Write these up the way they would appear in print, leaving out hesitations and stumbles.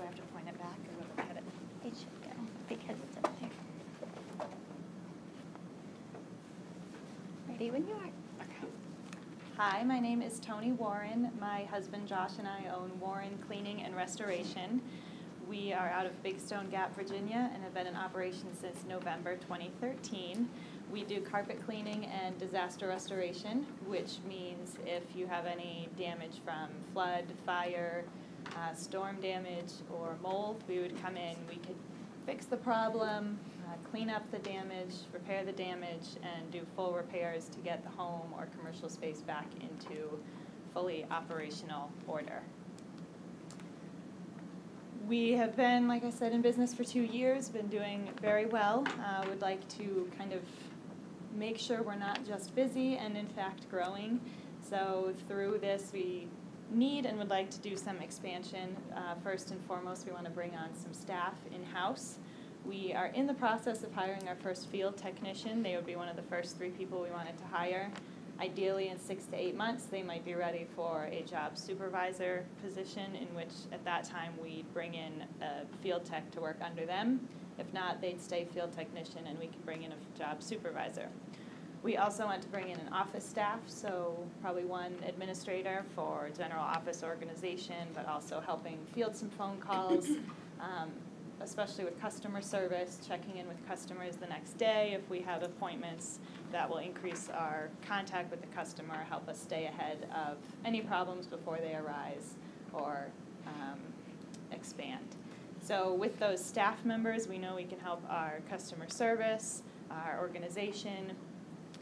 I have to point it back or will it get it? It should go because it's up there. Ready when you are. Okay. Hi, my name is Tony Warren. My husband Josh and I own Warren Cleaning and Restoration. We are out of Big Stone Gap, Virginia, and have been in operation since November 2013. We do carpet cleaning and disaster restoration, which means if you have any damage from flood, fire, storm damage, or mold, we would come in. We could fix the problem, clean up the damage, repair the damage, and do full repairs to get the home or commercial space back into fully operational order. We have been, like I said, in business for 2 years, been doing very well. Would like to kind of make sure we're not just busy and in fact growing. So through this we need and would like to do some expansion. First and foremost, we want to bring on some staff in-house. We are in the process of hiring our first field technician. They would be one of the first 3 people we wanted to hire. Ideally, in 6 to 8 months, they might be ready for a job supervisor position, in which at that time we'd bring in a field tech to work under them. If not, they'd stay field technician and we can bring in a job supervisor. We also want to bring in an office staff, so probably one administrator for general office organization, but also helping field some phone calls, especially with customer service, checking in with customers the next day. If we have appointments, that will increase our contact with the customer, help us stay ahead of any problems before they arise or expand. So with those staff members, we know we can help our customer service, our organization,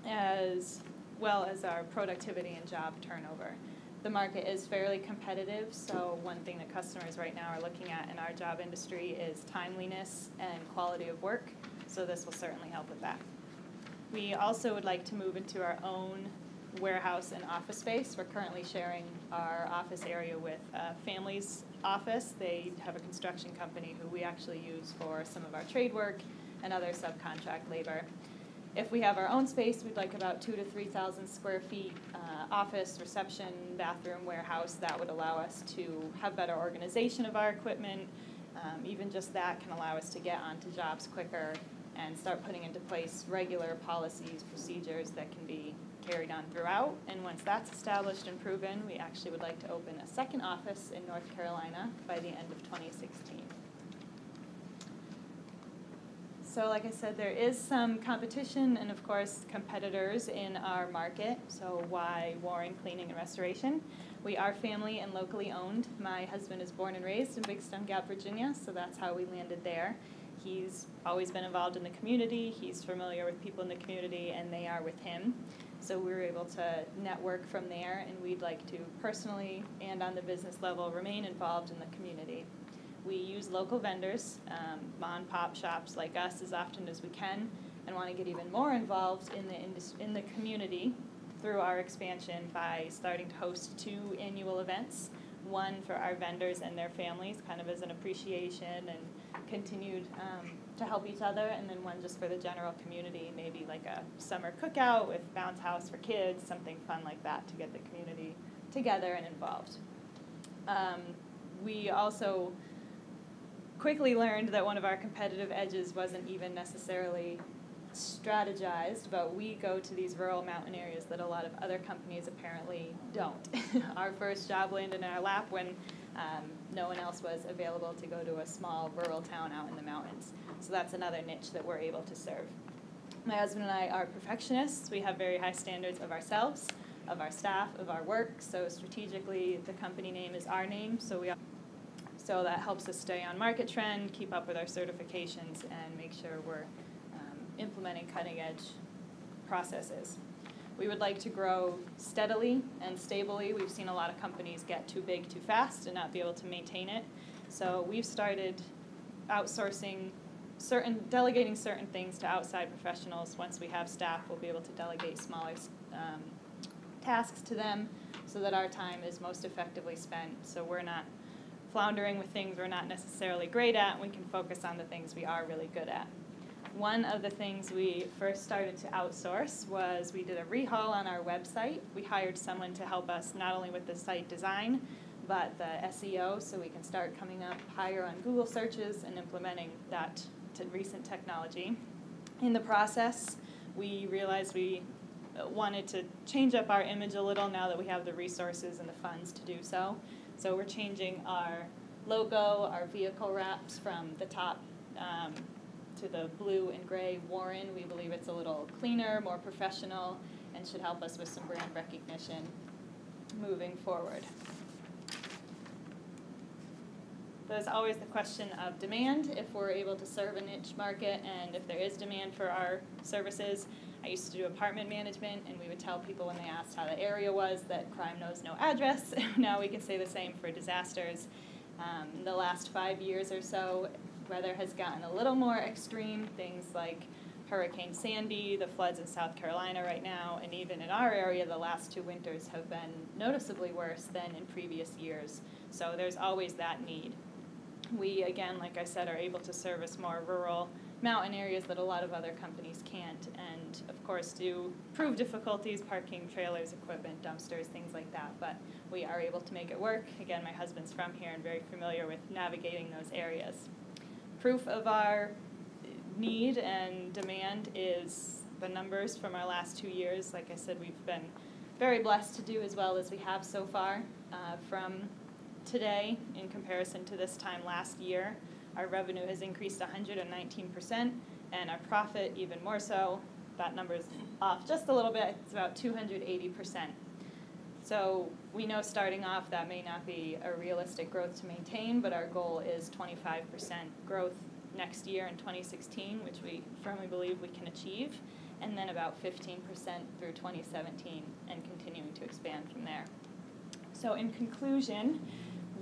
as well as our productivity and job turnover. The market is fairly competitive, so one thing that customers right now are looking at in our job industry is timeliness and quality of work, so this will certainly help with that. We also would like to move into our own warehouse and office space. We're currently sharing our office area with a family's office. They have a construction company who we actually use for some of our trade work and other subcontract labor. If we have our own space, we'd like about 2,000 to 3,000 square feet, office, reception, bathroom, warehouse. That would allow us to have better organization of our equipment. Even just that can allow us to get onto jobs quicker and start putting into place regular policies, procedures that can be carried on throughout. And once that's established and proven, we actually would like to open a second office in North Carolina by the end of 2016. So like I said, there is some competition and of course competitors in our market. So why Warren Cleaning and Restoration? We are family and locally owned. My husband is born and raised in Big Stone Gap, Virginia, so that's how we landed there. He's always been involved in the community, he's familiar with people in the community, and they are with him. So we were able to network from there, and we'd like to personally and on the business level remain involved in the community. We use local vendors, mom-and-pop shops like us as often as we can, and want to get even more involved in the community through our expansion by starting to host 2 annual events, one for our vendors and their families, kind of as an appreciation and continued to help each other, and then one just for the general community, maybe like a summer cookout with bounce house for kids, something fun like that to get the community together and involved. We also quickly learned that one of our competitive edges wasn't even necessarily strategized, but we go to these rural mountain areas that a lot of other companies apparently don't. Our first job landed in our lap when no one else was available to go to a small rural town out in the mountains. So that's another niche that we're able to serve. My husband and I are perfectionists. We have very high standards of ourselves, of our staff, of our work. So strategically, the company name is our name. So that helps us stay on market trend, keep up with our certifications, and make sure we're implementing cutting-edge processes. We would like to grow steadily and stably. We've seen a lot of companies get too big too fast and not be able to maintain it. So we've started outsourcing delegating certain things to outside professionals. Once we have staff, we'll be able to delegate smaller tasks to them so that our time is most effectively spent. So we're not floundering with things we're not necessarily great at. We can focus on the things we are really good at. One of the things we first started to outsource was we did a rehaul on our website. We hired someone to help us not only with the site design, but the SEO, so we can start coming up higher on Google searches and implementing that recent technology. In the process, we realized we wanted to change up our image a little now that we have the resources and the funds to do so. So we're changing our logo, our vehicle wraps from the top to the blue and gray Warren. We believe it's a little cleaner, more professional, and should help us with some brand recognition moving forward. There's always the question of demand, if we're able to serve a niche market and if there is demand for our services. I used to do apartment management, and we would tell people when they asked how the area was that crime knows no address. Now we can say the same for disasters. In the last 5 years or so, weather has gotten a little more extreme, things like Hurricane Sandy, the floods in South Carolina right now, and even in our area, the last 2 winters have been noticeably worse than in previous years. So there's always that need. We, again, like I said, are able to service more rural mountain areas that a lot of other companies can't, and of course do prove difficulties, parking trailers, equipment, dumpsters, things like that, but we are able to make it work. Again, my husband's from here and very familiar with navigating those areas. Proof of our need and demand is the numbers from our last 2 years. Like I said, we've been very blessed to do as well as we have so far. From today, in comparison to this time last year, our revenue has increased 119%, and our profit even more so. That number's off just a little bit. It's about 280%. So we know starting off that may not be a realistic growth to maintain, but our goal is 25% growth next year in 2016, which we firmly believe we can achieve, and then about 15% through 2017 and continuing to expand from there. So in conclusion,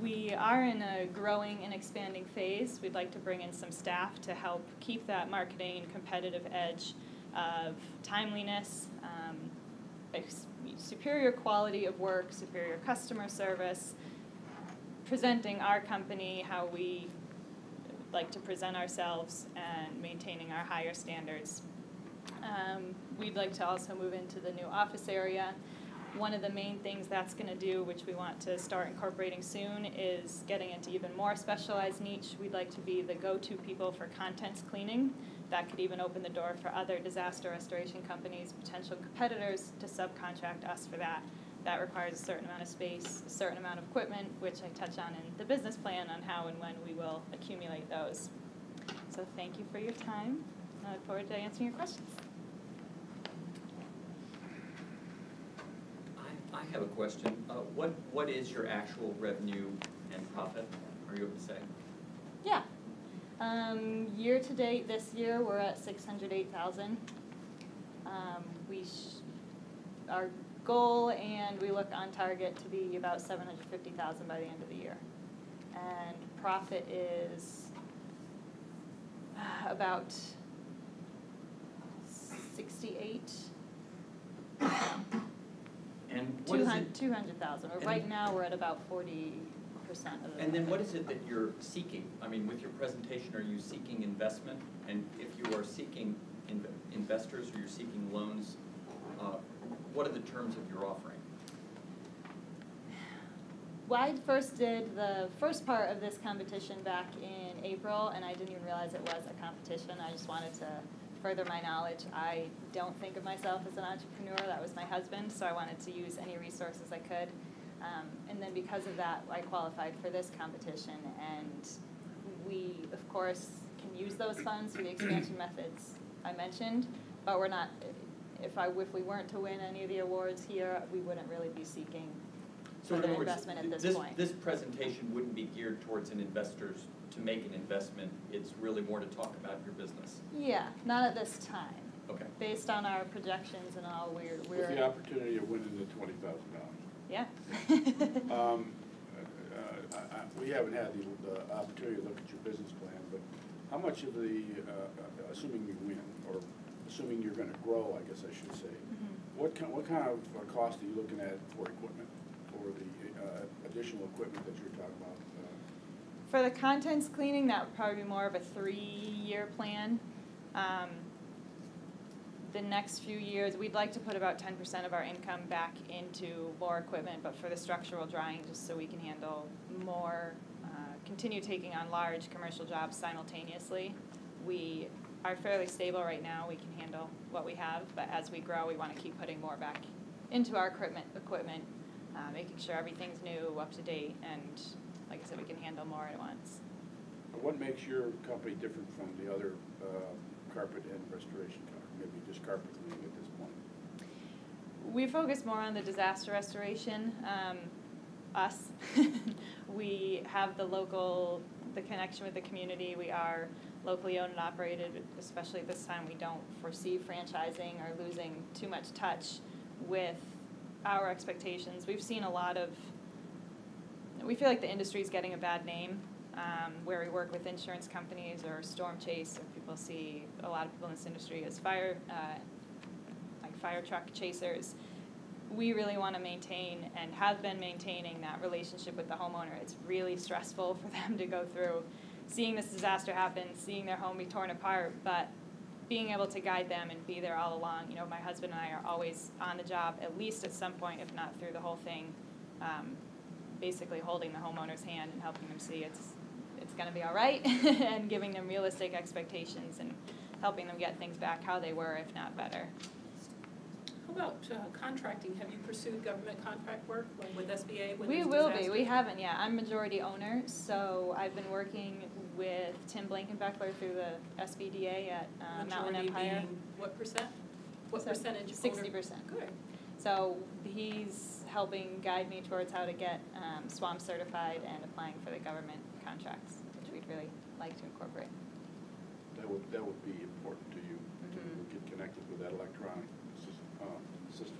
we are in a growing and expanding phase. We'd like to bring in some staff to help keep that marketing and competitive edge of timeliness, superior quality of work, superior customer service, presenting our company how we like to present ourselves, and maintaining our higher standards. We'd like to also move into the new office area. One of the main things that's going to do, which we want to start incorporating soon, is getting into even more specialized niche. We'd like to be the go-to people for contents cleaning. That could even open the door for other disaster restoration companies, potential competitors, to subcontract us for that. That requires a certain amount of space, a certain amount of equipment, which I touch on in the business plan on how and when we will accumulate those. So thank you for your time. I look forward to answering your questions. I have a question. What is your actual revenue and profit? Are you able to say? Yeah. Year to date this year, we're at 608,000. Our goal, and we look on target to be about 750,000 by the end of the year. And profit is about 68. And what is it? 200,000. Right now, we're at about 40% of the. And then what is it that you're seeking? I mean, with your presentation, are you seeking investment? And if you are seeking investors or you're seeking loans, what are the terms of your offering? Well, I first did the first part of this competition back in April, and I didn't even realize it was a competition. I just wanted to further my knowledge. I don't think of myself as an entrepreneur. That was my husband, so I wanted to use any resources I could. And then because of that, I qualified for this competition, and we, of course, can use those funds for the expansion methods I mentioned, but we're not, if we weren't to win any of the awards here, we wouldn't really be seeking further investment at this point. This presentation wouldn't be geared towards an investors to make an investment. It's really more to talk about your business. Yeah, not at this time. Okay. Based on our projections and all, we're with the opportunity of winning the $20,000. Yeah. We haven't had the opportunity to look at your business plan, but how much of the, assuming you win, or assuming you're going to grow, I guess I should say, what kind of cost are you looking at for equipment, for the additional equipment that you're talking about? For the contents cleaning, that would probably be more of a 3-year plan. the next few years, we'd like to put about 10% of our income back into more equipment, but for the structural drying, just so we can handle more, continue taking on large commercial jobs simultaneously. We are fairly stable right now. We can handle what we have, but as we grow, we want to keep putting more back into our equipment, making sure everything's new, up to date, and like I said, we can handle more at once. What makes your company different from the other carpet and restoration company, maybe just carpet cleaning at this point? We focus more on the disaster restoration. Us, we have the connection with the community. We are locally owned and operated, especially this time. We don't foresee franchising or losing too much touch with our expectations. We've seen we feel like the industry is getting a bad name, where we work with insurance companies or storm chase, or people see a lot of people in this industry as fire truck chasers. We really want to maintain and have been maintaining that relationship with the homeowner. It's really stressful for them to go through seeing this disaster happen, seeing their home be torn apart, but being able to guide them and be there all along. You know, my husband and I are always on the job, at least at some point, if not through the whole thing, basically holding the homeowner's hand and helping them see it's going to be all right, and giving them realistic expectations and helping them get things back how they were, if not better. How about contracting? Have you pursued government contract work with SBA? We will be. We haven't yet. I'm majority owner, so I've been working with Tim Blankenbeckler through the SBDA at Mountain Empire. Being what percent? What percentage? 60%. Good. So he's helping guide me towards how to get SWAM certified and applying for the government contracts, which we'd really like to incorporate. That would be important to you to get connected with that electronic system.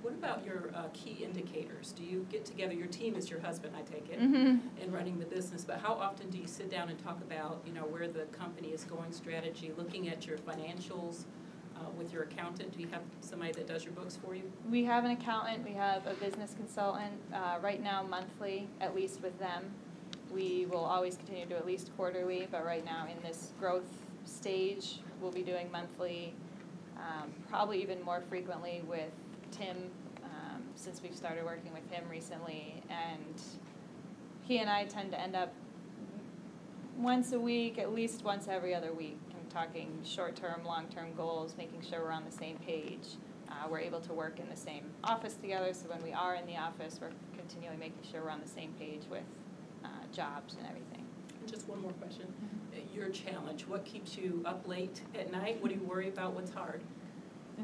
What about your key indicators? Do you get together, your team is your husband, I take it, Mm-hmm. in running the business, but how often do you sit down and talk about, you know, where the company is going, strategy, looking at your financials with your accountant? Do you have somebody that does your books for you? We have an accountant. We have a business consultant. Right now, monthly, at least with them. We will always continue to do at least quarterly, but right now in this growth stage, we'll be doing monthly, probably even more frequently with Tim, since we've started working with him recently. And he and I tend to end up once a week, at least once every other week, and talking short-term, long-term goals, making sure we're on the same page. We're able to work in the same office together, so when we are in the office, we're continually making sure we're on the same page with jobs and everything. And just one more question. Your challenge, what keeps you up late at night? What do you worry about? What's hard?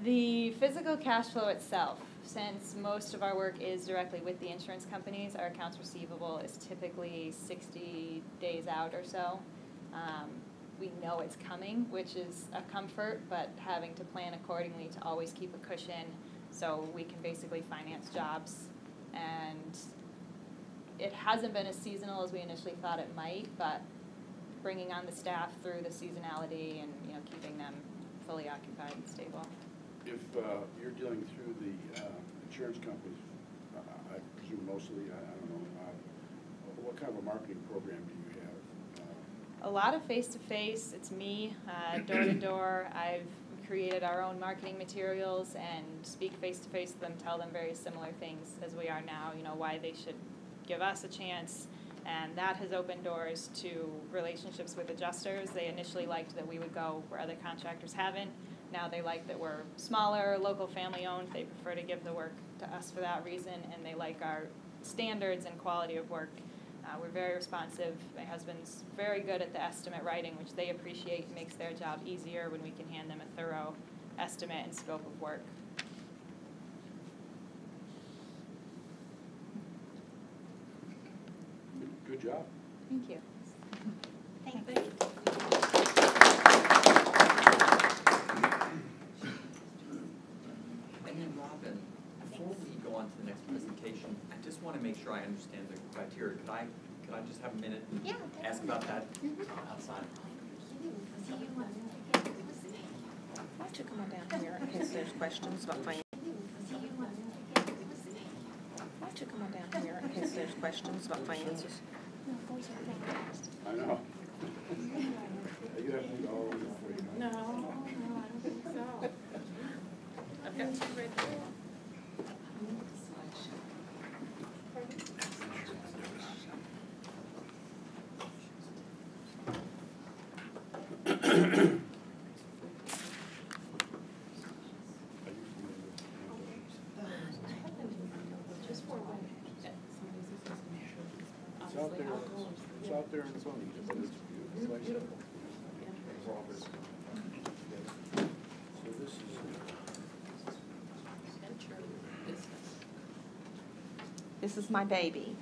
The physical cash flow itself. Since most of our work is directly with the insurance companies, our accounts receivable is typically 60 days out or so. We know it's coming, which is a comfort, but having to plan accordingly to always keep a cushion so we can basically finance jobs. And it hasn't been as seasonal as we initially thought it might, but bringing on the staff through the seasonality and, you know, keeping them fully occupied and stable. If you're dealing through the insurance companies, I presume mostly, I don't know, what kind of a marketing program do you have? A lot of face-to-face. It's me, door-to-door. I've created our own marketing materials and speak face-to-face to them, tell them very similar things as we are now, you know, why they should give us a chance. And that has opened doors to relationships with adjusters. They initially liked that we would go where other contractors haven't. Now they like that we're smaller, local family-owned. They prefer to give the work to us for that reason, and they like our standards and quality of work. We're very responsive. My husband's very good at the estimate writing, which they appreciate. It makes their job easier when we can hand them a thorough estimate and scope of work. Good job. Thank you. Thanks. Thank you. And then Robin, before we go on to the next presentation, I just want to make sure I understand the criteria. Could I just have a minute and Yeah, ask about that outside? Why don't you come on down here in case there's questions about finances? Why don't you come on down here in case there's questions about finances? I know. You have to do all of it for you. No, I don't think so. It's out there in front of you, but it's beautiful. So this is, Venture business. This is my baby.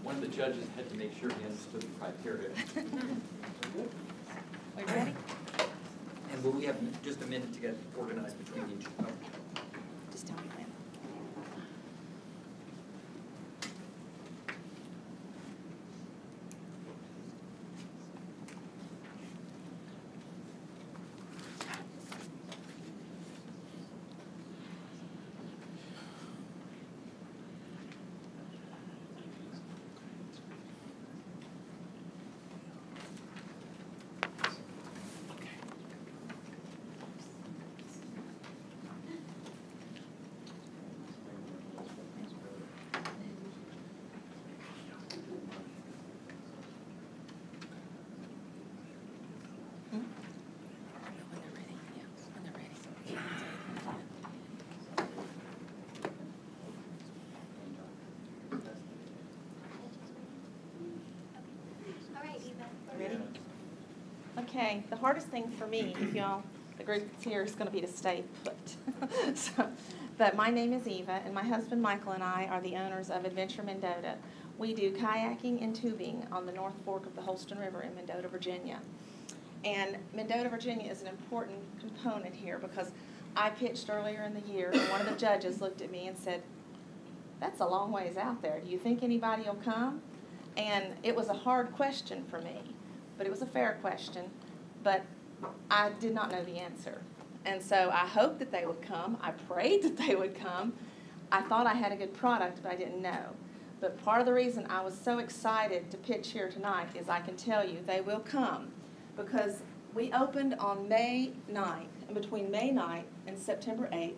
One of the judges had to make sure he understood the criteria. We ready? And will we have just a minute to get organized between each? Oh. Just tell me when. When they're ready, yeah, when they're ready. All right, Eva. Ready? Okay, the hardest thing for me, y'all, the group that's here, is going to be to stay put. But my name is Eva, and my husband Michael and I are the owners of Adventure Mendota. We do kayaking and tubing on the North Fork of the Holston River in Mendota, Virginia. And Mendota, Virginia is an important component here because I pitched earlier in the year, and one of the judges looked at me and said, "That's a long ways out there. Do you think anybody will come?" And it was a hard question for me, but it was a fair question, but I did not know the answer. And so I hoped that they would come. I prayed that they would come. I thought I had a good product, but I didn't know. But part of the reason I was so excited to pitch here tonight is I can tell you they will come because we opened on May 9th, and between May 9th and September 8th,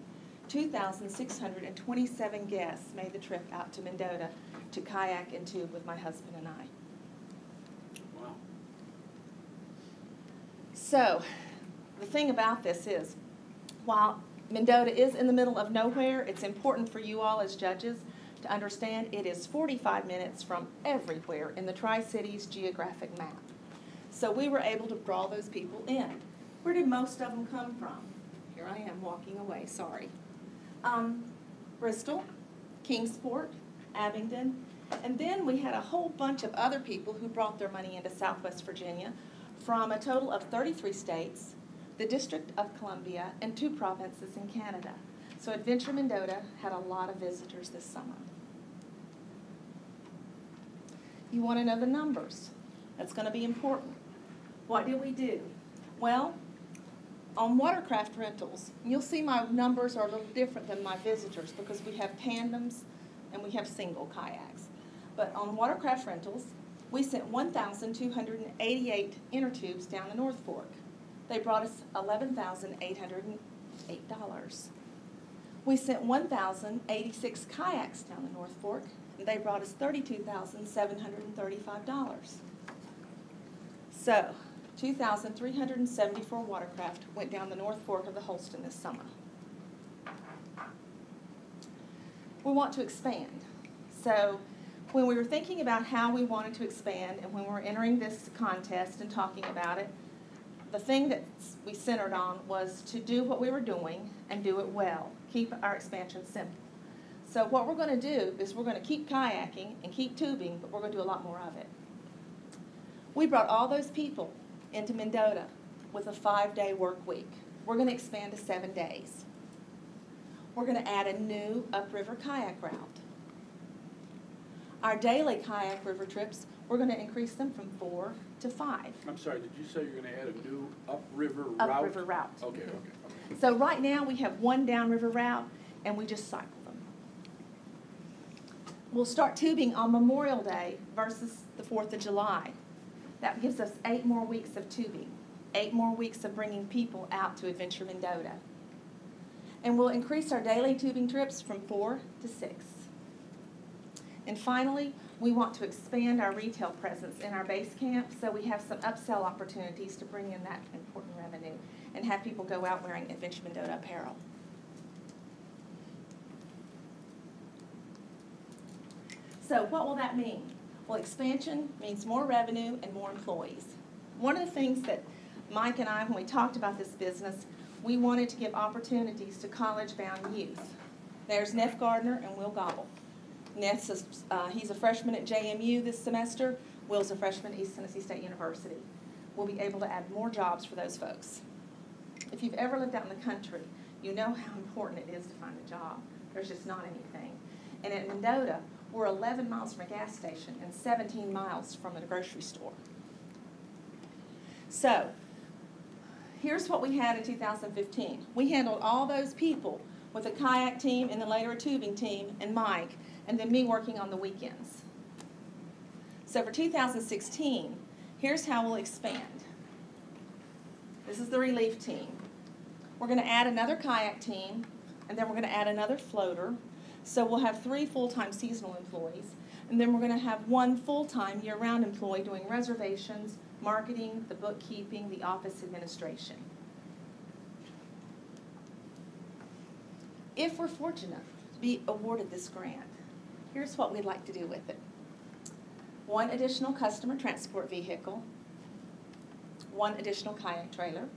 2,627 guests made the trip out to Mendota to kayak and tube with my husband and I. wow. So, the thing about this is, while Mendota is in the middle of nowhere, it's important for you all as judges to understand it is 45 minutes from everywhere in the Tri-Cities geographic map. So we were able to draw those people in. Where did most of them come from? Here I am walking away, sorry. Bristol, Kingsport, Abingdon, and then we had a whole bunch of other people who brought their money into Southwest Virginia from a total of 33 states, the District of Columbia, and 2 provinces in Canada. So Adventure Mendota had a lot of visitors this summer. You want to know the numbers. That's going to be important. What did we do? Well, on watercraft rentals, you'll see my numbers are a little different than my visitors because we have tandems and we have single kayaks. But on watercraft rentals, we sent 1,288 inner tubes down the North Fork. They brought us $11,808. We sent 1,086 kayaks down the North Fork, and they brought us $32,735. So, 2,374 watercraft went down the North Fork of the Holston this summer. We want to expand. So, when we were thinking about how we wanted to expand and when we were entering this contest and talking about it, the thing that we centered on was to do what we were doing and do it well. Keep our expansion simple. So what we're going to do is we're going to keep kayaking and keep tubing, but we're going to do a lot more of it. We brought all those people into Mendota with a 5-day work week. We're going to expand to 7 days. We're going to add a new upriver kayak route. Our daily kayak river trips, we're going to increase them from 4 to 5. I'm sorry, did you say you're gonna add a new upriver route? Upriver route. Okay, Mhm. okay. So right now, we have one downriver route, and we just cycle them. We'll start tubing on Memorial Day versus the 4th of July. That gives us 8 more weeks of tubing, 8 more weeks of bringing people out to Adventure Mendota. And we'll increase our daily tubing trips from 4 to 6. And finally, we want to expand our retail presence in our base camp so we have some upsell opportunities to bring in that important revenue and have people go out wearing Adventure Mendota apparel. So what will that mean? Well, expansion means more revenue and more employees. One of the things that Mike and I, when we talked about this business, we wanted to give opportunities to college-bound youth. There's Neff Gardner and Will Gobble. Neff's he's a freshman at JMU this semester. Will's a freshman at East Tennessee State University. We'll be able to add more jobs for those folks. If you've ever lived out in the country, you know how important it is to find a job. There's just not anything. And at Mendota, we're 11 miles from a gas station and 17 miles from a grocery store. So, here's what we had in 2015. We handled all those people with a kayak team and then later a tubing team and Mike, and then me working on the weekends. So for 2016, here's how we'll expand. This is the relief team. We're going to add another kayak team, and then we're going to add another floater. So we'll have 3 full-time seasonal employees, and then we're going to have 1 full-time year-round employee doing reservations, marketing, the bookkeeping, the office administration. If we're fortunate to be awarded this grant, here's what we'd like to do with it. 1 additional customer transport vehicle, 1 additional kayak trailer,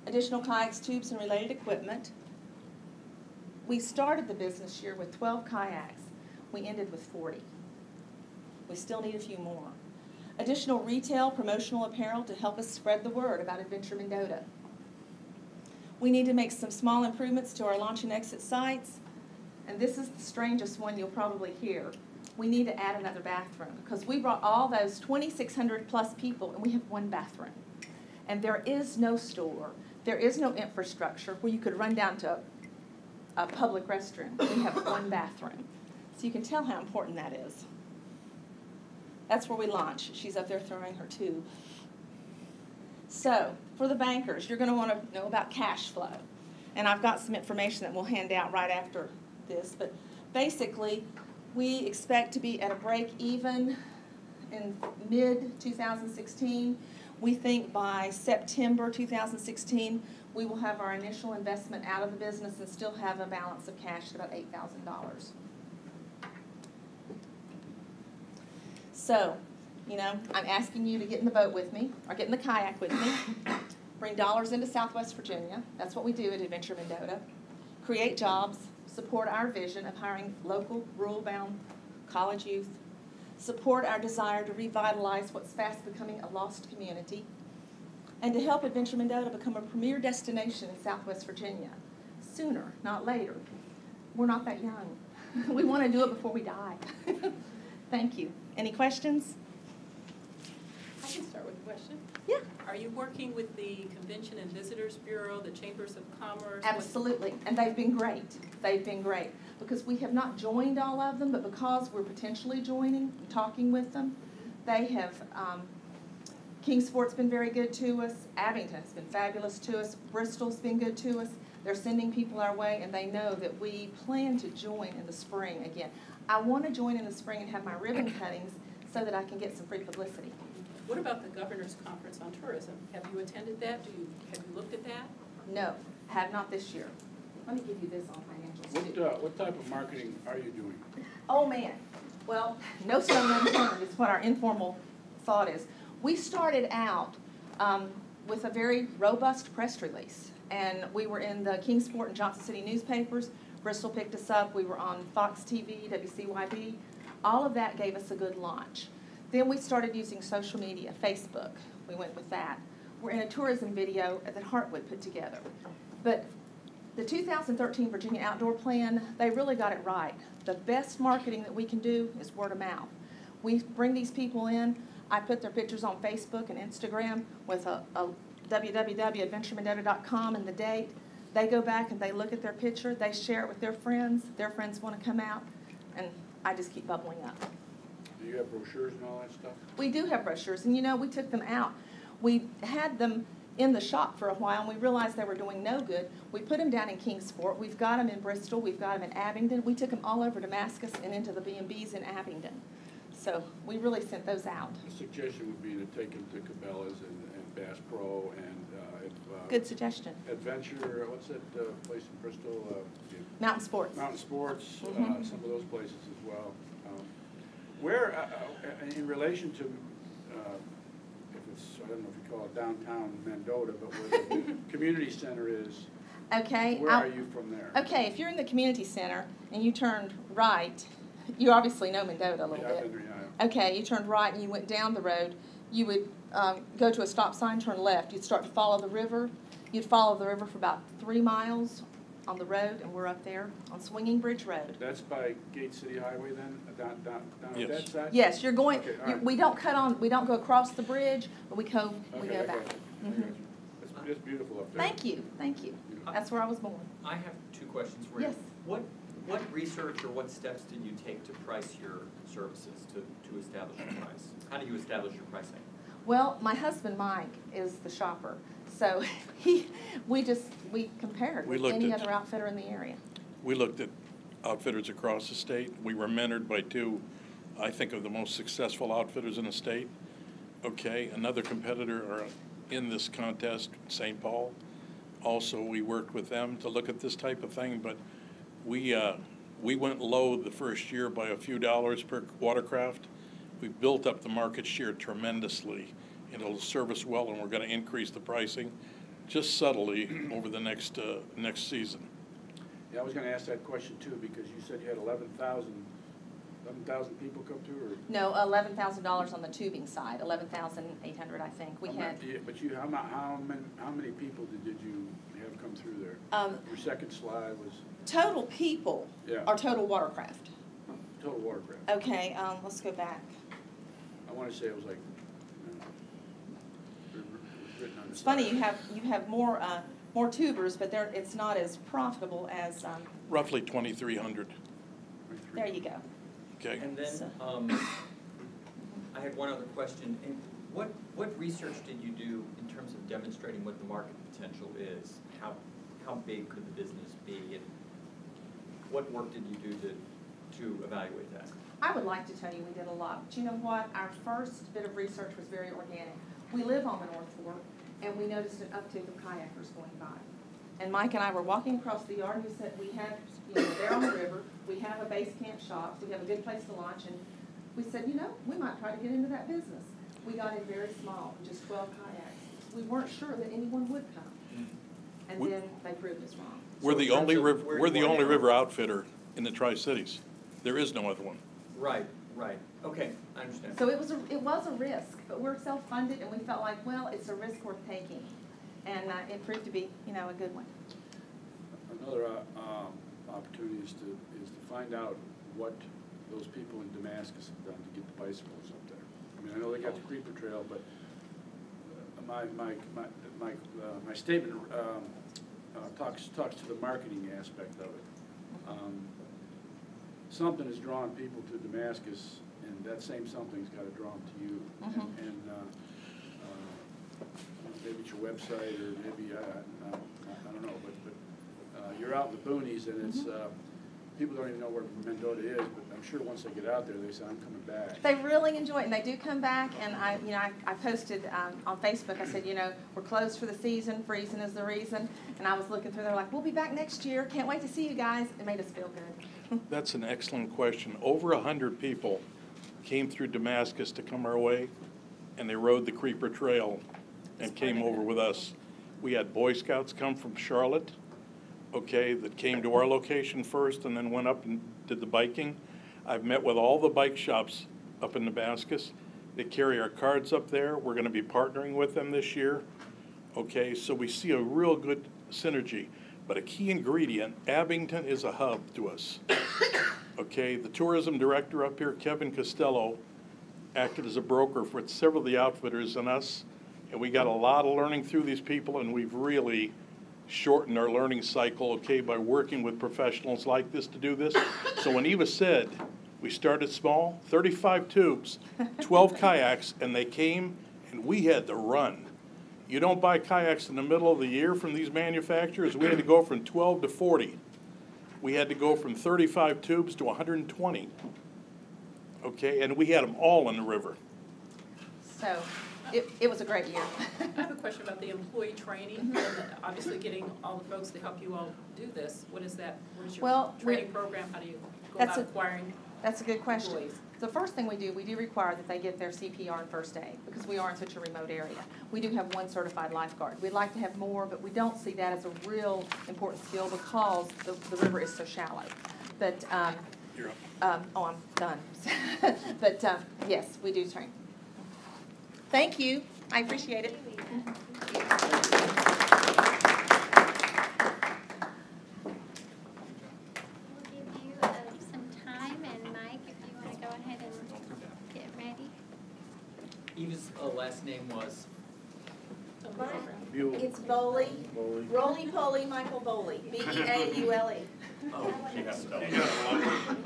additional kayaks, tubes, and related equipment. We started the business year with 12 kayaks. We ended with 40. We still need a few more. Additional retail promotional apparel to help us spread the word about Adventure Mendota. We need to make some small improvements to our launch and exit sites. And this is the strangest one you'll probably hear. We need to add another bathroom because we brought all those 2,600 plus people and we have 1 bathroom. And there is no store, there is no infrastructure where you could run down to a public restroom. We have 1 bathroom. So you can tell how important that is. That's where we launch. She's up there throwing her tube. So, for the bankers, you're going to want to know about cash flow. And I've got some information that we'll hand out right after this. But basically, we expect to be at a break even in mid-2016. We think by September 2016, we will have our initial investment out of the business and still have a balance of cash at about $8,000. So, you know, I'm asking you to get in the boat with me, or get in the kayak with me, bring dollars into Southwest Virginia. That's what we do at Adventure Mendota. Create jobs, support our vision of hiring local, rural-bound college youth, support our desire to revitalize what's fast becoming a lost community, and to help Adventure Mendota become a premier destination in Southwest Virginia. Sooner, not later. We're not that young. We want to do it before we die. Thank you. Any questions? I can start with a question. Yeah. Are you working with the Convention and Visitors Bureau, the Chambers of Commerce? Absolutely, and they've been great. They've been great because we have not joined all of them, but because we're potentially joining and talking with them, they have. Kingsport's been very good to us. Abington's been fabulous to us. Bristol's been good to us. They're sending people our way, and they know that we plan to join in the spring again. I want to join in the spring and have my ribbon cuttings so that I can get some free publicity. What about the Governor's Conference on Tourism? Have you attended that? Have you looked at that? No, have not this year. Let me give you this on financials too. What type of marketing are you doing? Oh, man. Well, no stone unturned is what our informal thought is. We started out with a very robust press release, and we were in the Kingsport and Johnson City newspapers. Bristol picked us up. We were on Fox TV, WCYB. All of that gave us a good launch. Then we started using social media, Facebook. We went with that. were in a tourism video that Hartwood put together. But the 2013 Virginia Outdoor Plan, they really got it right. The best marketing that we can do is word of mouth. We bring these people in. I put their pictures on Facebook and Instagram with a www.adventuremendota.com and the date. They go back and they look at their picture. They share it with their friends. Their friends want to come out, and I just keep bubbling up. Do you have brochures and all that stuff? We do have brochures, and you know, we took them out. We had them in the shop for a while, and we realized they were doing no good. We put them down in Kingsport. We've got them in Bristol. We've got them in Abingdon. We took them all over Damascus and into the B&Bs in Abingdon. So we really sent those out. The suggestion would be to take them to Cabela's and Bass Pro and Good suggestion. Adventure, what's that place in Bristol? Mountain Sports. Mountain Sports, Mhm. some of those places as well. Where, in relation to, if it's, I don't know if you call it downtown Mendota, but where the community center is, Okay. where are you from there? Okay, if you're in the community center and you turned right, you obviously know Mendota a little Yeah, I've bit. been there, yeah. Okay, you turned right and you went down the road. You would go to a stop sign, turn left. You'd start to follow the river. You'd follow the river for about 3 miles on the road, and we're up there on Swinging Bridge Road. That's by Gate City Highway then, down Yes. that side? Yes, you're going. Okay, all right. We don't cut on. We don't go across the bridge, but we go. We Okay, go I back. got you. I got Mhm. you. It's beautiful up there. Thank you. Thank you. That's where I was born. I have 2 questions for you. Yes. What research or what steps did you take to price your services, to establish a price? How do you establish your pricing? Well, my husband Mike is the shopper, so we compared We with looked any at- other outfitter in the area. We looked at outfitters across the state. We were mentored by 2, I think, of the most successful outfitters in the state. Okay, another competitor in this contest, St. Paul. Also, we worked with them to look at this type of thing, but we went low the first year by a few dollars per watercraft. We built up the market share tremendously. It'll serve us well, and we're going to increase the pricing just subtly over the next season. Yeah, I was gonna ask that question too, because you said you had 11,000 people come through, or? No, $11,000 on the tubing side, 11,800, I think. We had. But how many people did you have come through there? Your second slide was Total people Yeah. or total watercraft? total watercraft. Okay, let's go back. I wanna say it was like, written on the It's funny, side. you have more tubers, but it's not as profitable as, Roughly 2,300. there you go. Okay. And then, So- I had one other question. And what research did you do in terms of demonstrating what the market potential is? How big could the business be, and what work did you do to evaluate that? I would like to tell you we did a lot, but you know what? Our first bit of research was very organic. We live on the North Fork, and we noticed an uptick of kayakers going by. And Mike and I were walking across the yard, and we said, we have, there on the river, we have a base camp shop, so we have a good place to launch, and we said, we might try to get into that business. We got in very small, just 12 kayaks. We weren't sure that anyone would come, and We- then they proved us wrong. We're So in the terms only of river, where we're you the are only now- river outfitter in the Tri-Cities. There is no other one. Right. Okay, I understand. So it was a risk, but we're self-funded, and we felt like, well, it's a risk worth taking, and it proved to be, a good one. Another opportunity is to find out what those people in Damascus have done to get the bicycles up there. I mean, I know they got the creeper trail, but my statement talks to the marketing aspect of it. Something has drawn people to Damascus, and that same something's got to draw them to you. Mhm. And maybe it's your website, or maybe I don't know, but you're out in the boonies, and it's people don't even know where Mendota is, but I'm sure once they get out there, they say, I'm coming back. They really enjoy it, and they do come back, and I posted on Facebook, I said, we're closed for the season, freezing is the reason, and I was looking through, they're like, we'll be back next year, can't wait to see you guys. It made us feel good. That's an excellent question. Over 100 people came through Damascus to come our way, and they rode the Creeper Trail and came over with us. We had Boy Scouts come from Charlotte, that came to our location first and then went up and did the biking. I've met with all the bike shops up in Damascus. They carry our cards up there. We're going to be partnering with them this year. Okay, so we see a real good synergy. But a key ingredient, Abington is a hub to us. Okay, the tourism director up here, Kevin Costello, acted as a broker for several of the outfitters and us, and we got a lot of learning through these people, and we've really shortened our learning cycle, okay, by working with professionals like this to do this. So when Eva said, we started small, 35 tubes, 12 kayaks, and they came, and we had to run. You don't buy kayaks in the middle of the year from these manufacturers. We had to go from 12 to 40. We had to go from 35 tubes to 120. Okay, and we had them all in the river. So it was a great year. I have a question about the employee training, and obviously getting all the folks to help you all do this. What is that? What is your Well, training program? How do you go That's about a- acquiring That's a good question. employees? The first thing we do require that they get their CPR and first aid because we are in such a remote area. We do have one certified lifeguard. We'd like to have more, but we don't see that as a real important skill because the river is so shallow. But, You're up. oh, I'm done. But, yes, we do train. Thank you. I appreciate it. We'll give you some time, and Mike, if you want to go ahead and get ready. Eva's last name was? Buell. It's Bowley, Bowley. roly-poly Michael Bowley, B-E-A-U-L-E. Oh, she has to.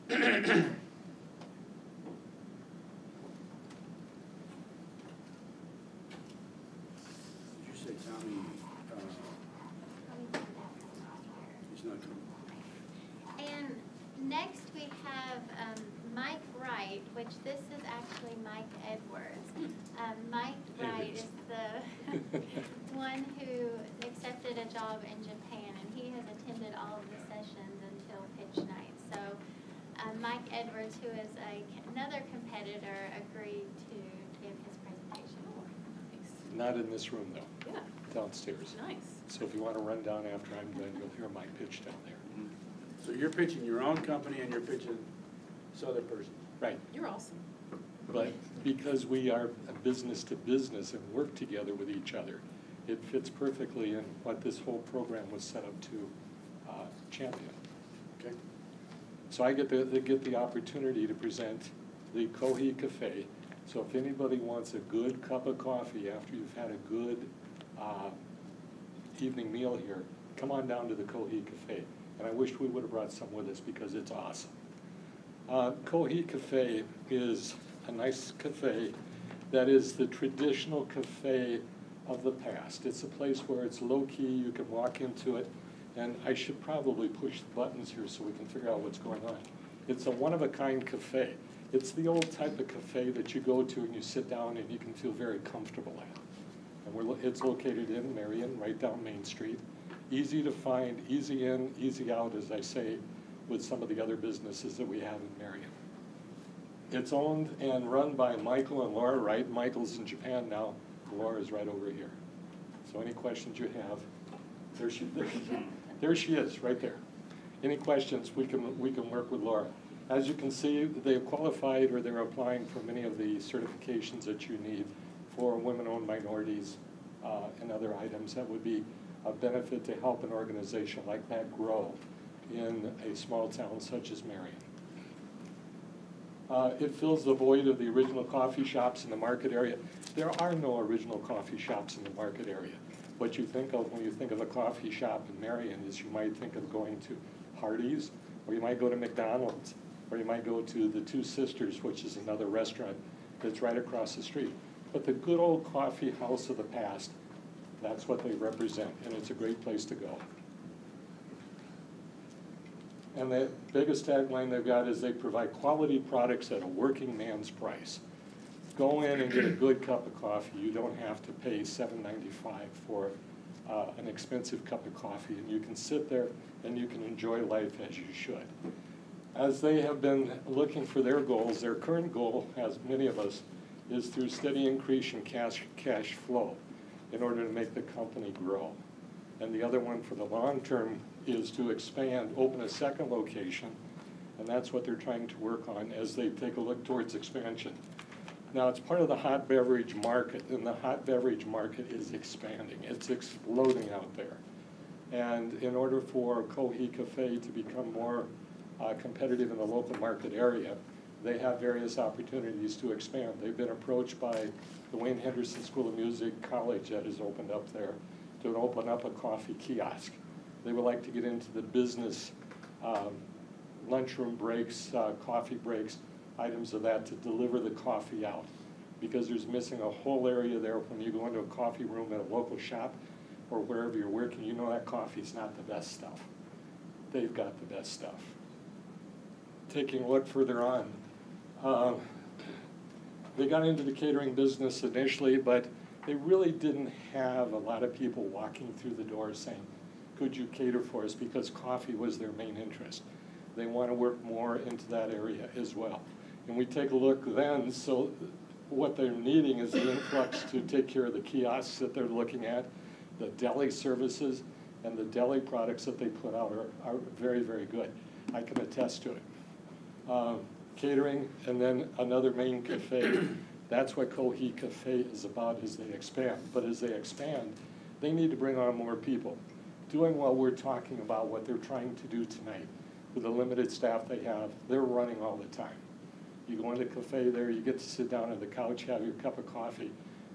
Did you say Tommy, he's not coming? And next we have Mike Wright, which this is actually Mike Edwards. Mike Wright is the one who accepted a job in Japan, and he has attended all of the sessions until pitch night. So Mike Edwards, who is another competitor, agreed to give his presentation. Not in this room, though. Yeah, Downstairs. nice. So if you want to run down after I'm done, you'll hear my pitch down there. So you're pitching your own company and you're pitching this other person? Right. You're awesome. But because we are a business to business and work together with each other, it fits perfectly in what this whole program was set up to champion. Okay. So I get the opportunity to present the Kohi Cafe. So if anybody wants a good cup of coffee after you've had a good evening meal here, come on down to the Kohi Cafe. And I wish we would have brought some with us because it's awesome. Kohi Cafe is a nice cafe that is the traditional cafe of the past. It's a place where it's low-key, you can walk into it, and I should probably push the buttons here so we can figure out what's going on. It's a one-of-a-kind cafe. It's the old type of cafe that you go to and you sit down and you can feel very comfortable at. And it's located in Marion, right down Main Street. Easy to find, easy in, easy out, as I say, with some of the other businesses that we have in Marion. It's owned and run by Michael and Laura Wright. Michael's in Japan now. Laura's right over here. So any questions you have, there she is, right there. Any questions, we can work with Laura. As you can see, they've qualified or they're applying for many of the certifications that you need for women-owned minorities and other items that would be a benefit to help an organization like that grow in a small town such as Marion. It fills the void of the original coffee shops in the market area. There are no original coffee shops in the market area. What you think of when you think of a coffee shop in Marion is you might think of going to Hardee's, or you might go to McDonald's, or you might go to the Two Sisters, which is another restaurant that's right across the street. but the good old coffee house of the past, that's what they represent, and it's a great place to go. And the biggest tagline they've got is they provide quality products at a working man's price. Go in and get a good cup of coffee. You don't have to pay $7.95 for an expensive cup of coffee, and you can sit there and you can enjoy life as you should. As they have been looking for their goals, their current goal, as many of us, is through steady increase in cash flow in order to make the company grow. And the other one for the long term is to expand, open a second location, and that's what they're trying to work on as they take a look towards expansion. Now, it's part of the hot beverage market, and the hot beverage market is expanding. It's exploding out there. And in order for Cohi Cafe to become more competitive in the local market area, they have various opportunities to expand. They've been approached by the Wayne Henderson School of Music College that has opened up there to open up a coffee kiosk. They would like to get into the business, lunchroom breaks, coffee breaks, items of that to deliver the coffee out, because there's missing a whole area there. When you go into a coffee room at a local shop or wherever you're working, you know that coffee's not the best stuff. They've got the best stuff. Taking a look further on, they got into the catering business initially, but they really didn't have a lot of people walking through the door saying, could you cater for us, because coffee was their main interest. They want to work more into that area as well. And we take a look then, so what they're needing is the influx to take care of the kiosks that they're looking at, the deli services, and the deli products that they put out are very, very good. I can attest to it. Catering, and then another main cafe. That's what Cohi Cafe is about as they expand. But as they expand, they need to bring on more people. Doing what we're talking about, what they're trying to do tonight, with the limited staff they have, they're running all the time. You go into the cafe there, you get to sit down on the couch, have your cup of coffee,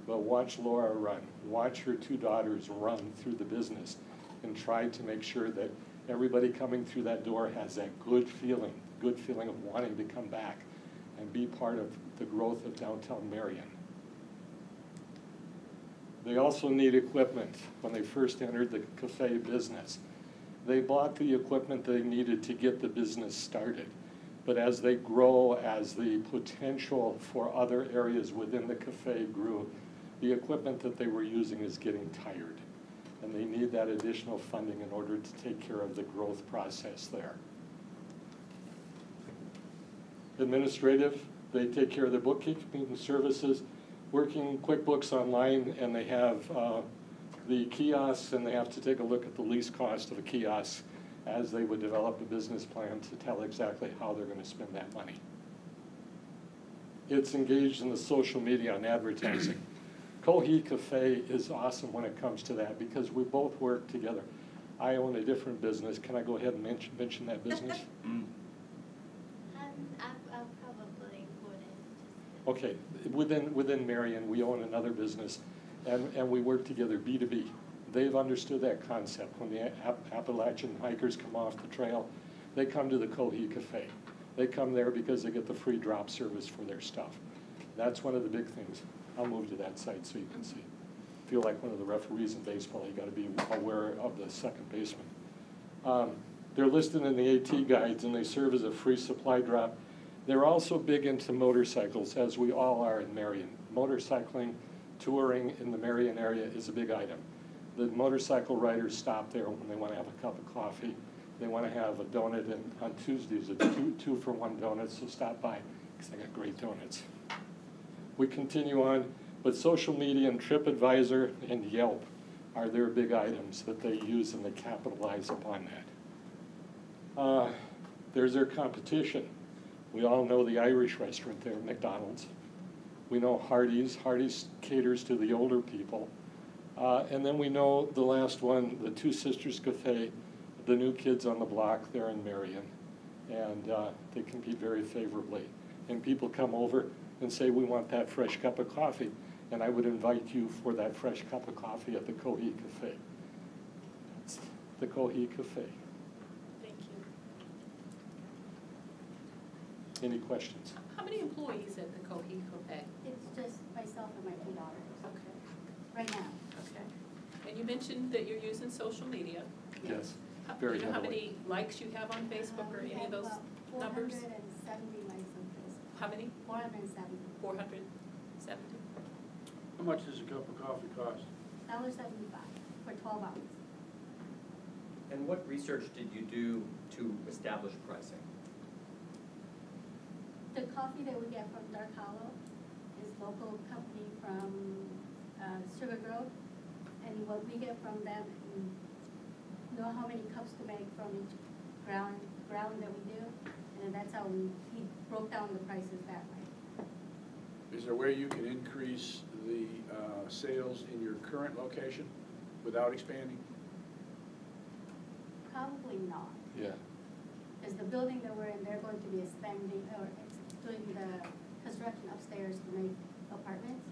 but watch Laura run. Watch her two daughters run through the business and try to make sure that everybody coming through that door has that good feeling of wanting to come back and be part of the growth of downtown Marion. They also need equipment. When they first entered the cafe business, they bought the equipment they needed to get the business started. But as they grow, as the potential for other areas within the cafe grew, the equipment that they were using is getting tired. And they need that additional funding in order to take care of the growth process there. Administrative, they take care of the bookkeeping services, working QuickBooks Online, and they have the kiosks, and they have to take a look at the lease cost of a kiosk as they would develop a business plan to tell exactly how they're going to spend that money. It's engaged in the social media and advertising. Cohi Cafe is awesome when it comes to that because we both work together. I own a different business. Can I go ahead and mention that business? I probably wouldn't. Okay, within Marion, we own another business, and we work together B2B. They've understood that concept. When the Appalachian hikers come off the trail, they come to the Cohi Cafe. They come there because they get the free drop service for their stuff. That's one of the big things. I'll move to that side so you can see. Feel like one of the referees in baseball. You got to be aware of the second baseman. They're listed in the AT guides, and they serve as a free supply drop. They're also big into motorcycles, as we all are in Marion. Motorcycling, touring in the Marion area is a big item. The motorcycle riders stop there when they want to have a cup of coffee. They want to have a donut, and on Tuesdays, it's two-for-one donuts, so stop by, because I got great donuts. We continue on, but social media and TripAdvisor and Yelp are their big items that they use, and they capitalize upon that. There's their competition. We all know the Irish restaurant there, McDonald's. We know Hardee's. Hardee's caters to the older people. And then we know the last one, the Two Sisters Cafe, the new kids on the block there in Marion. And they compete very favorably. And people come over and say, we want that fresh cup of coffee. And I would invite you for that fresh cup of coffee at the Cohi Cafe. That's the Cohi Cafe. Thank you. Any questions? How many employees at the Coheed Cafe? It's just myself and my 2 daughters, Okay, right now. okay. And you mentioned that you're using social media. Yes, How- very Do you know how heavily. many likes you have on Facebook or We any of have those about numbers? 470 likes on Facebook. How many? 470. 470? How much does a cup of coffee cost? $1.75 for 12 ounce. And what research did you do to establish pricing? The coffee that we get from Dark Hollow is local company from Sugar Grove. And what we get from them, we know how many cups to make from each ground that we do. And then that's how he broke down the prices that way. Is there a way you can increase the sales in your current location without expanding? Probably not. Yeah. Because the building that we're in, they're going to be expanding, or doing the construction upstairs to make apartments.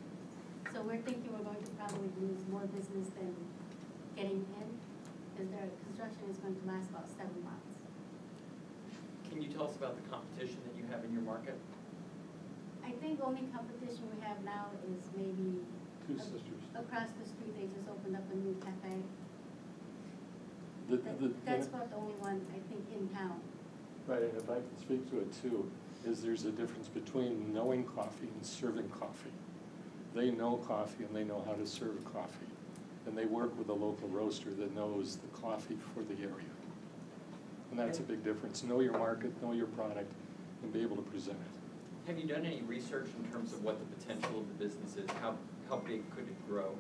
So we're thinking we're going to probably lose more business than getting in, because their construction is going to last about 7 months. Can you tell us about the competition that you have in your market? I think only competition we have now is maybe Two Sisters. across the street, they just opened up a new cafe. That's about the only one, I think, in town. Right, and if I can speak to it too, is there's a difference between knowing coffee and serving coffee. They know coffee and they know how to serve coffee. And they work with a local roaster that knows the coffee for the area. And that's a big difference. Know your market, know your product, and be able to present it. Have you done any research in terms of what the potential of the business is? How big could it grow?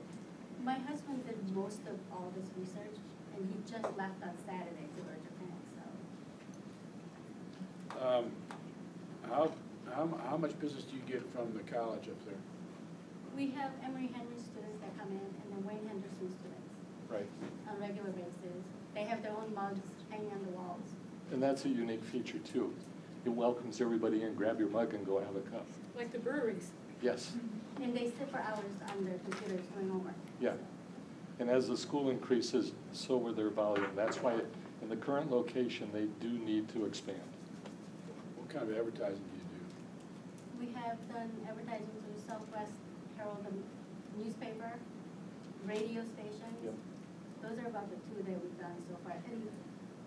My husband did most of all this research, and he just left on Saturday to go to Japan, so. How much business do you get from the college up there? We have Emory Henry students that come in, and then Wayne Henderson students Right. on regular basis. They have their own mugs hanging on the walls. And that's a unique feature too. It welcomes everybody in, grab your mug and go have a cup. Like the breweries. Yes, And they sit for hours on their computers doing homework. yeah. And as the school increases, so will their volume. That's why in the current location, they do need to expand. What kind of advertising do you do? We have done advertising through Southwest Herald, the newspaper, radio stations. Yep. Those are about the 2 that we've done so far. And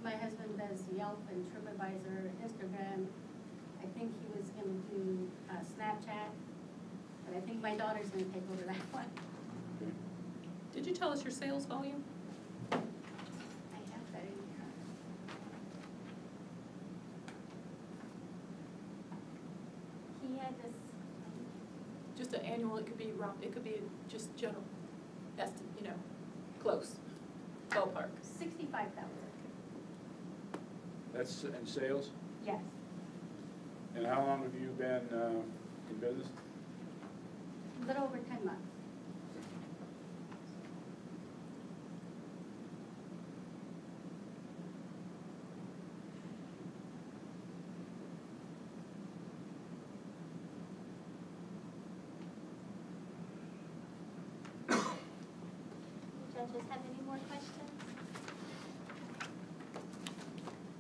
my husband does Yelp and TripAdvisor, Instagram. I think he was going to do Snapchat, but I think my daughter's going to take over that one. Okay. Did you tell us your sales volume? I have that in here. He had this, Just an annual, it could be round, it could be just general, close, ballpark. 65,000. That's in sales? Yes. And how long have you been in business? A little over 10 months. Judges have any more questions?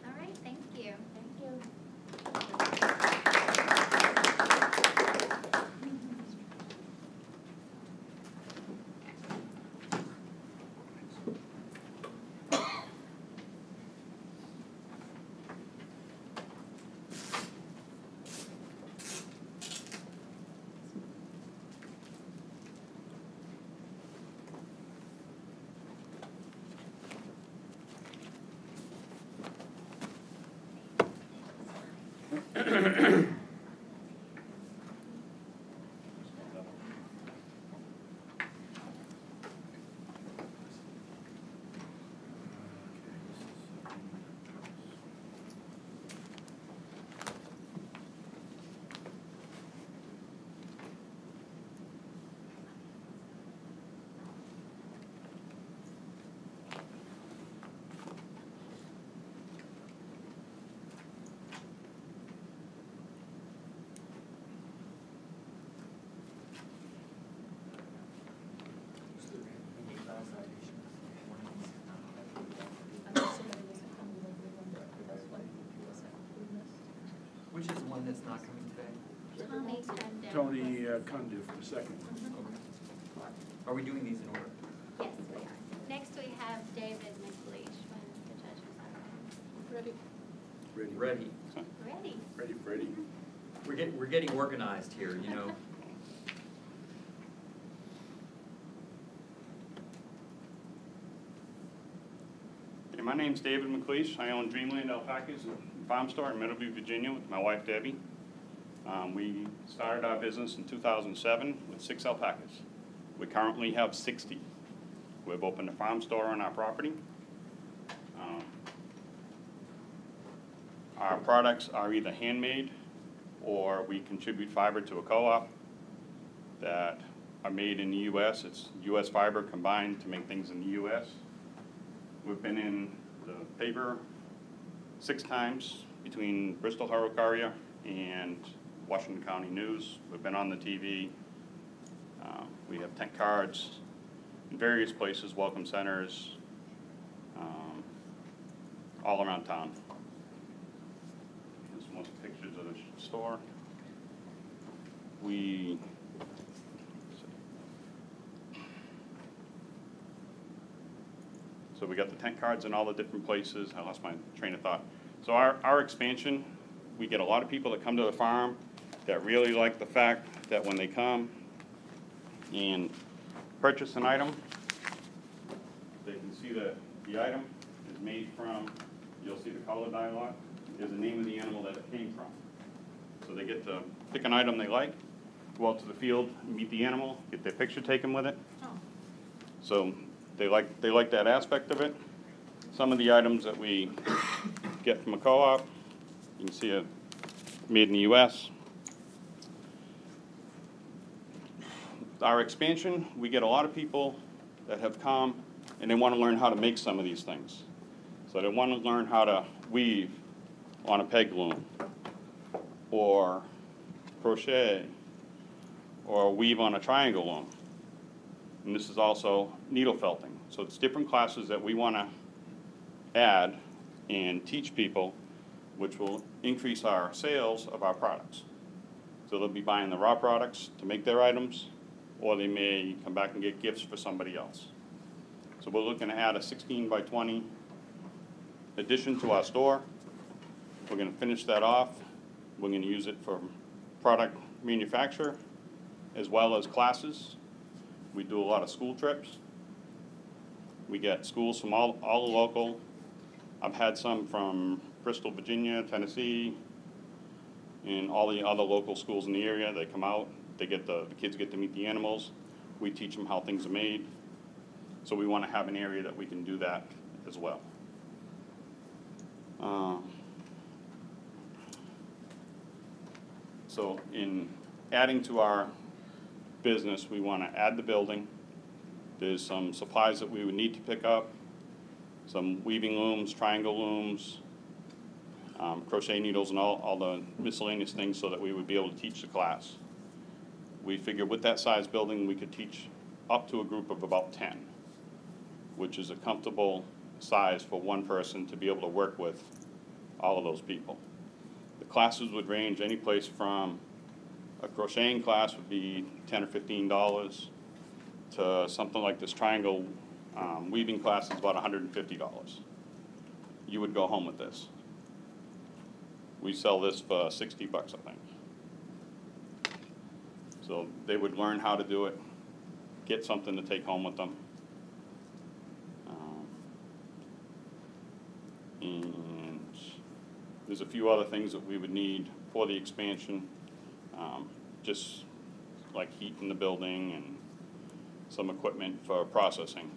All right, thank you. Thank you. one that's not coming today? Tommy Cundiff. Tony Cundiff, the second one. Okay. Are we doing these in order? Yes, we are. Next we have David McLeish when the judges are Ready? Ready. ready. Ready, Freddie? We're getting organized here, you know. Hey, my name's David McLeish. I own Dreamland Alpacas and Farm Store in Middleview, Virginia with my wife Debbie. We started our business in 2007 with 6 alpacas. We currently have 60. We've opened a farm store on our property. Our products are either handmade or we contribute fiber to a co-op that are made in the U.S. It's U.S. fiber combined to make things in the U.S. We've been in the paper 6 times between Bristol Herald Courier and Washington County News. We've been on the TV. We have tent cards in various places, welcome centers, all around town. Here's some pictures of the store. So we got the tent cards in all the different places. I lost my train of thought. So our expansion, we get a lot of people that come to the farm that really like the fact that when they come and purchase an item, they can see that the item is made from, you'll see the color dialog, is the name of the animal that it came from. So they get to pick an item they like, go out to the field, meet the animal, get their picture taken with it. So they like that aspect of it. Some of the items that we get from a co-op, you can see it made in the U.S. Our expansion, we get a lot of people that have come and they want to learn how to make some of these things. So they want to learn how to weave on a peg loom, or crochet, or weave on a triangle loom. And this is also needle felting. So it's different classes that we want to add and teach people, which will increase our sales of our products. So they'll be buying the raw products to make their items, or they may come back and get gifts for somebody else. So we're looking to add a 16 by 20 addition to our store. We're going to finish that off. We're going to use it for product manufacture as well as classes. We do a lot of school trips. We get schools from all the local. I've had some from Bristol, Virginia, Tennessee, and all the other local schools in the area. They come out, they get the kids get to meet the animals. We teach them how things are made. So we want to have an area that we can do that as well. So in adding to our business, we want to add the building. There's some supplies that we would need to pick up, some weaving looms, triangle looms, crochet needles, and all the miscellaneous things so that we would be able to teach the class. We figured with that size building, we could teach up to a group of about 10, which is a comfortable size for one person to be able to work with all of those people. The classes would range any place from a crocheting class would be $10 or $15 to something like this triangle weaving class is about $150. You would go home with this. We sell this for 60 bucks, I think. So they would learn how to do it, get something to take home with them. And there's a few other things that we would need for the expansion, just like heat in the building and some equipment for processing.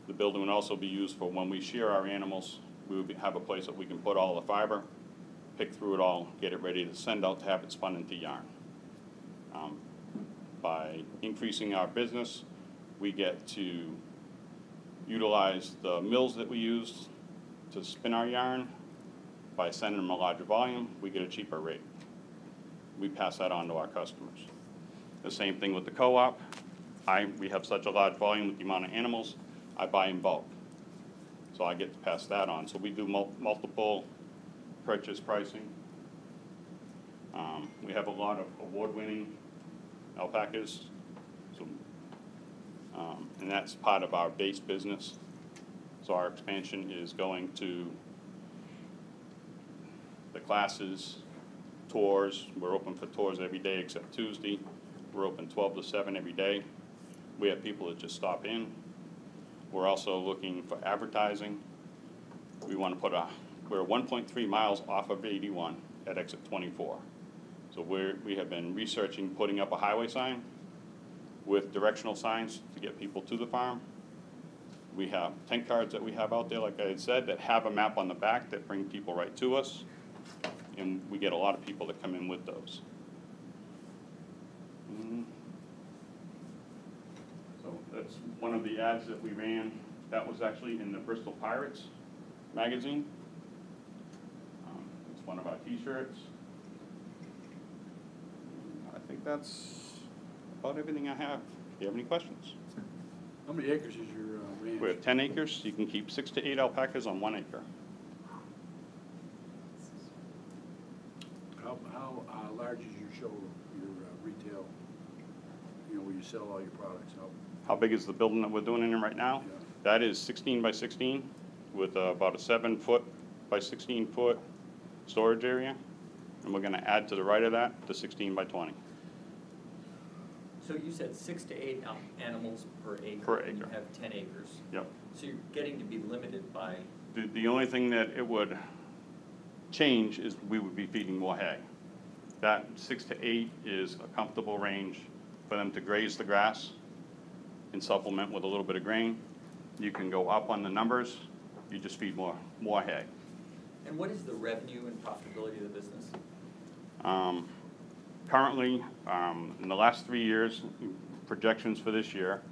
The building would also be used for when we shear our animals. We would have a place that we can put all the fiber, pick through it all, get it ready to send out to have it spun into yarn. By increasing our business, we get to utilize the mills that we use to spin our yarn. By sending them a larger volume, we get a cheaper rate. We pass that on to our customers. The same thing with the co-op. We have such a large volume with the amount of animals, I buy in bulk. So I get to pass that on. So we do multiple purchase pricing. We have a lot of award-winning alpacas, so, and that's part of our base business. So our expansion is going to the classes, tours. We're open for tours every day except Tuesday. We're open 12 to 7 every day. We have people that just stop in. We're also looking for advertising. We want to put we're 1.3 miles off of 81 at exit 24. So we have been researching putting up a highway sign with directional signs to get people to the farm. We have tent cards that we have out there, like I had said, that have a map on the back that bring people right to us. And we get a lot of people that come in with those. So that's one of the ads that we ran. That was actually in the Bristol Pirates magazine. It's one of our t-shirts. I think that's about everything I have. Do you have any questions? How many acres is your ranch? We have 10 acres. You can keep 6 to 8 alpacas on 1 acre. How large is your show, your retail, you know, where you sell all your products? How big is the building that we're doing in right now? Yeah. That is 16 by 16 with about a 7-foot by 16-foot storage area. And we're going to add to the right of that the 16 by 20. So you said 6 to 8 animals per acre. Per And you acre. have 10 acres. Yep. So you're getting to be limited by, The only thing that it would change is we would be feeding more hay. That 6 to 8 is a comfortable range for them to graze the grass and supplement with a little bit of grain. You can go up on the numbers, you just feed more hay. and what is the revenue and profitability of the business? Currently, in the last 3 years, projections for this year,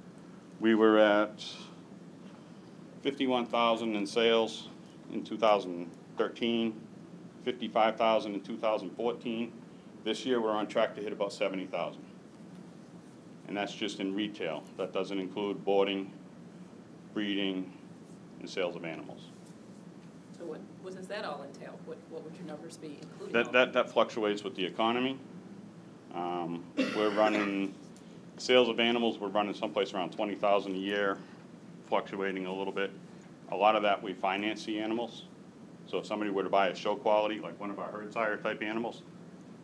we were at 51,000 in sales in 2013, 55,000 in 2014. This year, we're on track to hit about 70,000. And that's just in retail. That doesn't include boarding, breeding, and sales of animals. So what does that all entail? What would your numbers be, including all That fluctuates with the economy. We're running, sales of animals, we're running someplace around 20,000 a year, fluctuating a little bit. A lot of that, we finance the animals. So if somebody were to buy a show quality, like one of our herd sire type animals,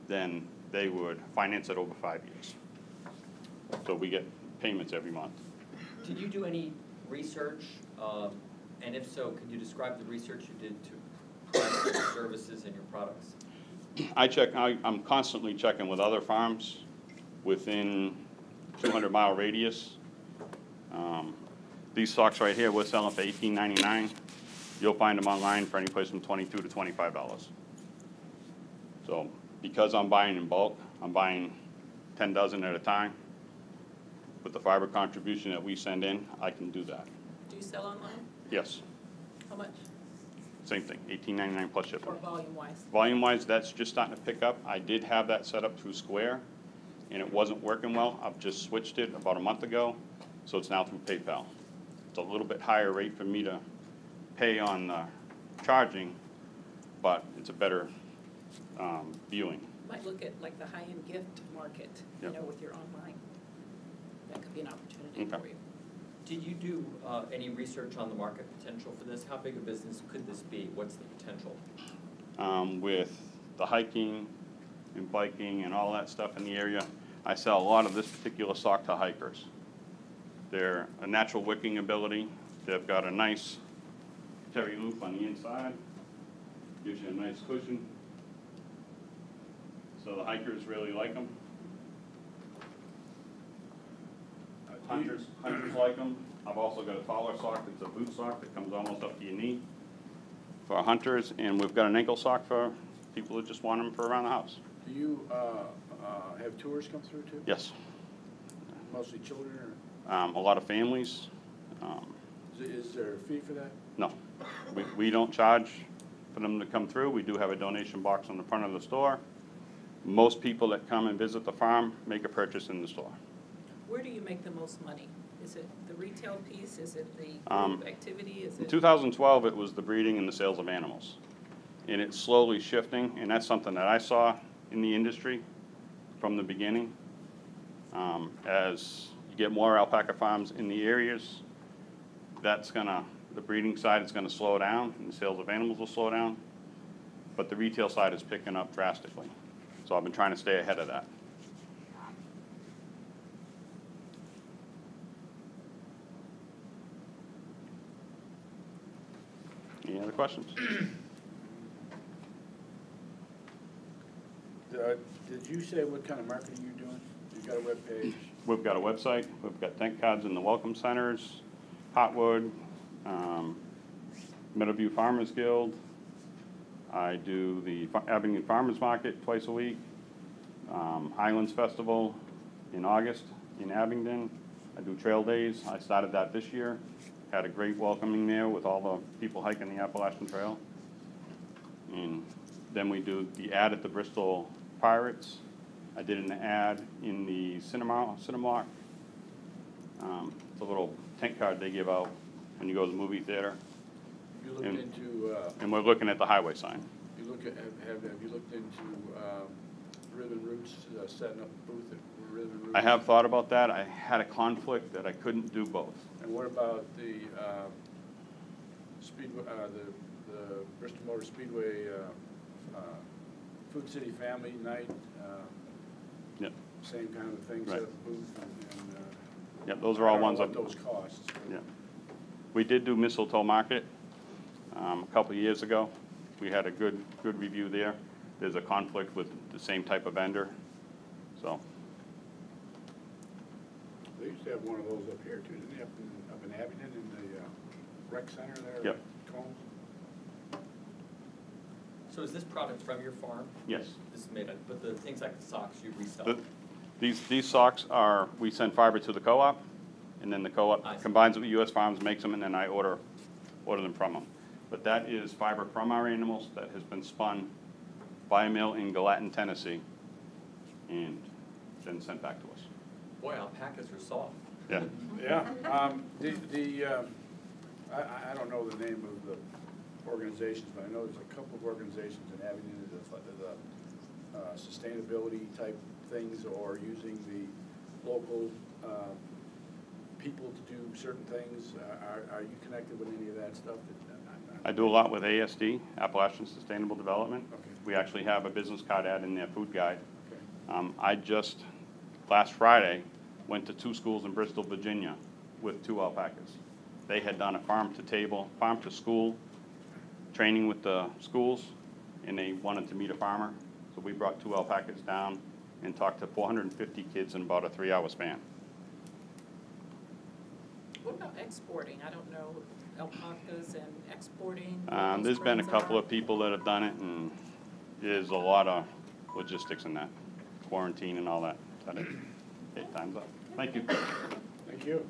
then they would finance it over 5 years. So we get payments every month. Did you do any research? And if so, could you describe the research you did to price your services and your products? I'm constantly checking with other farms within 200-mile radius. These socks right here, we're selling for $18.99. You'll find them online for any place from $22 to $25. So because I'm buying in bulk, I'm buying 10 dozen at a time. With the fiber contribution that we send in, I can do that. Do you sell online? Yes, How much? same thing, $18.99 plus shipping. Or volume-wise? Volume-wise, that's just starting to pick up. I did have that set up through Square, and it wasn't working well. I've just switched it about a month ago, so it's now through PayPal. It's a little bit higher rate for me to pay on charging, but it's a better viewing. Might look at like the high-end gift market, you Yep. know, with your online. That could be an opportunity Okay. for you. Did you do any research on the market potential for this? How big a business could this be? What's the potential? With the hiking and biking and all that stuff in the area, I sell a lot of this particular sock to hikers. They're a natural wicking ability. They've got a nice terry loop on the inside. Gives you a nice cushion. So the hikers really like them. Hunters like them. I've also got a taller sock that's a boot sock that comes almost up to your knee for hunters, and we've got an ankle sock for people that just want them for around the house. Do you have tours come through too? Yes. Mostly children or? A lot of families. Is there a fee for that? No, we don't charge for them to come through. We do have a donation box on the front of the store. Most people that come and visit the farm make a purchase in the store. Where do you make the most money? Is it the retail piece? Is it the group activity? Is In it? 2012, it was the breeding and the sales of animals. And it's slowly shifting, and that's something that I saw in the industry from the beginning. As you get more alpaca farms in the areas, the breeding side is gonna slow down, and the sales of animals will slow down, but the retail side is picking up drastically. So I've been trying to stay ahead of that. Any other questions? Did you say what kind of marketing you're doing? You got a webpage? We've got a website, we've got thank cards in the welcome centers, Hotwood, Meadowview Farmers Guild. I do the Abington Farmers Market twice a week, Highlands Festival in August in Abington. I do trail days, I started that this year. Had a great welcoming there with all the people hiking the Appalachian Trail. And then we do the ad at the Bristol Pirates. I did an ad in the Cinemark. It's a little tank card they give out when you go to the movie theater. You looked into, And we're looking at the highway sign. you look at, have you looked into Ribbon Roots, setting up a booth at Ribbon Roots? I have thought about that. I had a conflict that I couldn't do both. And what about the Speedway, the Bristol Motor Speedway Food City Family Night? Yep. Same kind of thing, set Right. up a booth and Yep, those are all ones I I've. don't know what those costs. Yeah. We did do Mistletoe Market a couple of years ago. We had a good review there. There's a conflict with the same type of vendor, so. They used to have one of those up here too, didn't they, up in Abington in the rec center there? Yep. Combs? So is this product from your farm? Yes. This is made of, but the things like the socks you resell? These socks are, we send fiber to the co-op, and then the I co-op see. combines it with US Farms, makes them, and then I order them from them. But that is fiber from our animals that has been spun by a mill in Gallatin, Tennessee, and then sent back to us. Boy, alpacas are soft. Yeah. Yeah, I don't know the name of the organizations, but I know there's a couple of organizations in Abington, the sustainability type things, or using the local people to do certain things. Are you connected with any of that stuff? I do a lot with ASD, Appalachian Sustainable Development. Okay. We actually have a business card ad in their food guide. Okay. I just, last Friday, went to 2 schools in Bristol, Virginia with 2 alpacas. They had done a farm to school training with the schools, and they wanted to meet a farmer. So we brought 2 alpacas down and talked to 450 kids in about a 3-hour span. What about exporting? I don't know, alpacas and exporting. what those There's been a trends couple are. of people that have done it, and there's a lot of logistics in that, quarantine and all that. Okay, time's up. Thank you. Thank you.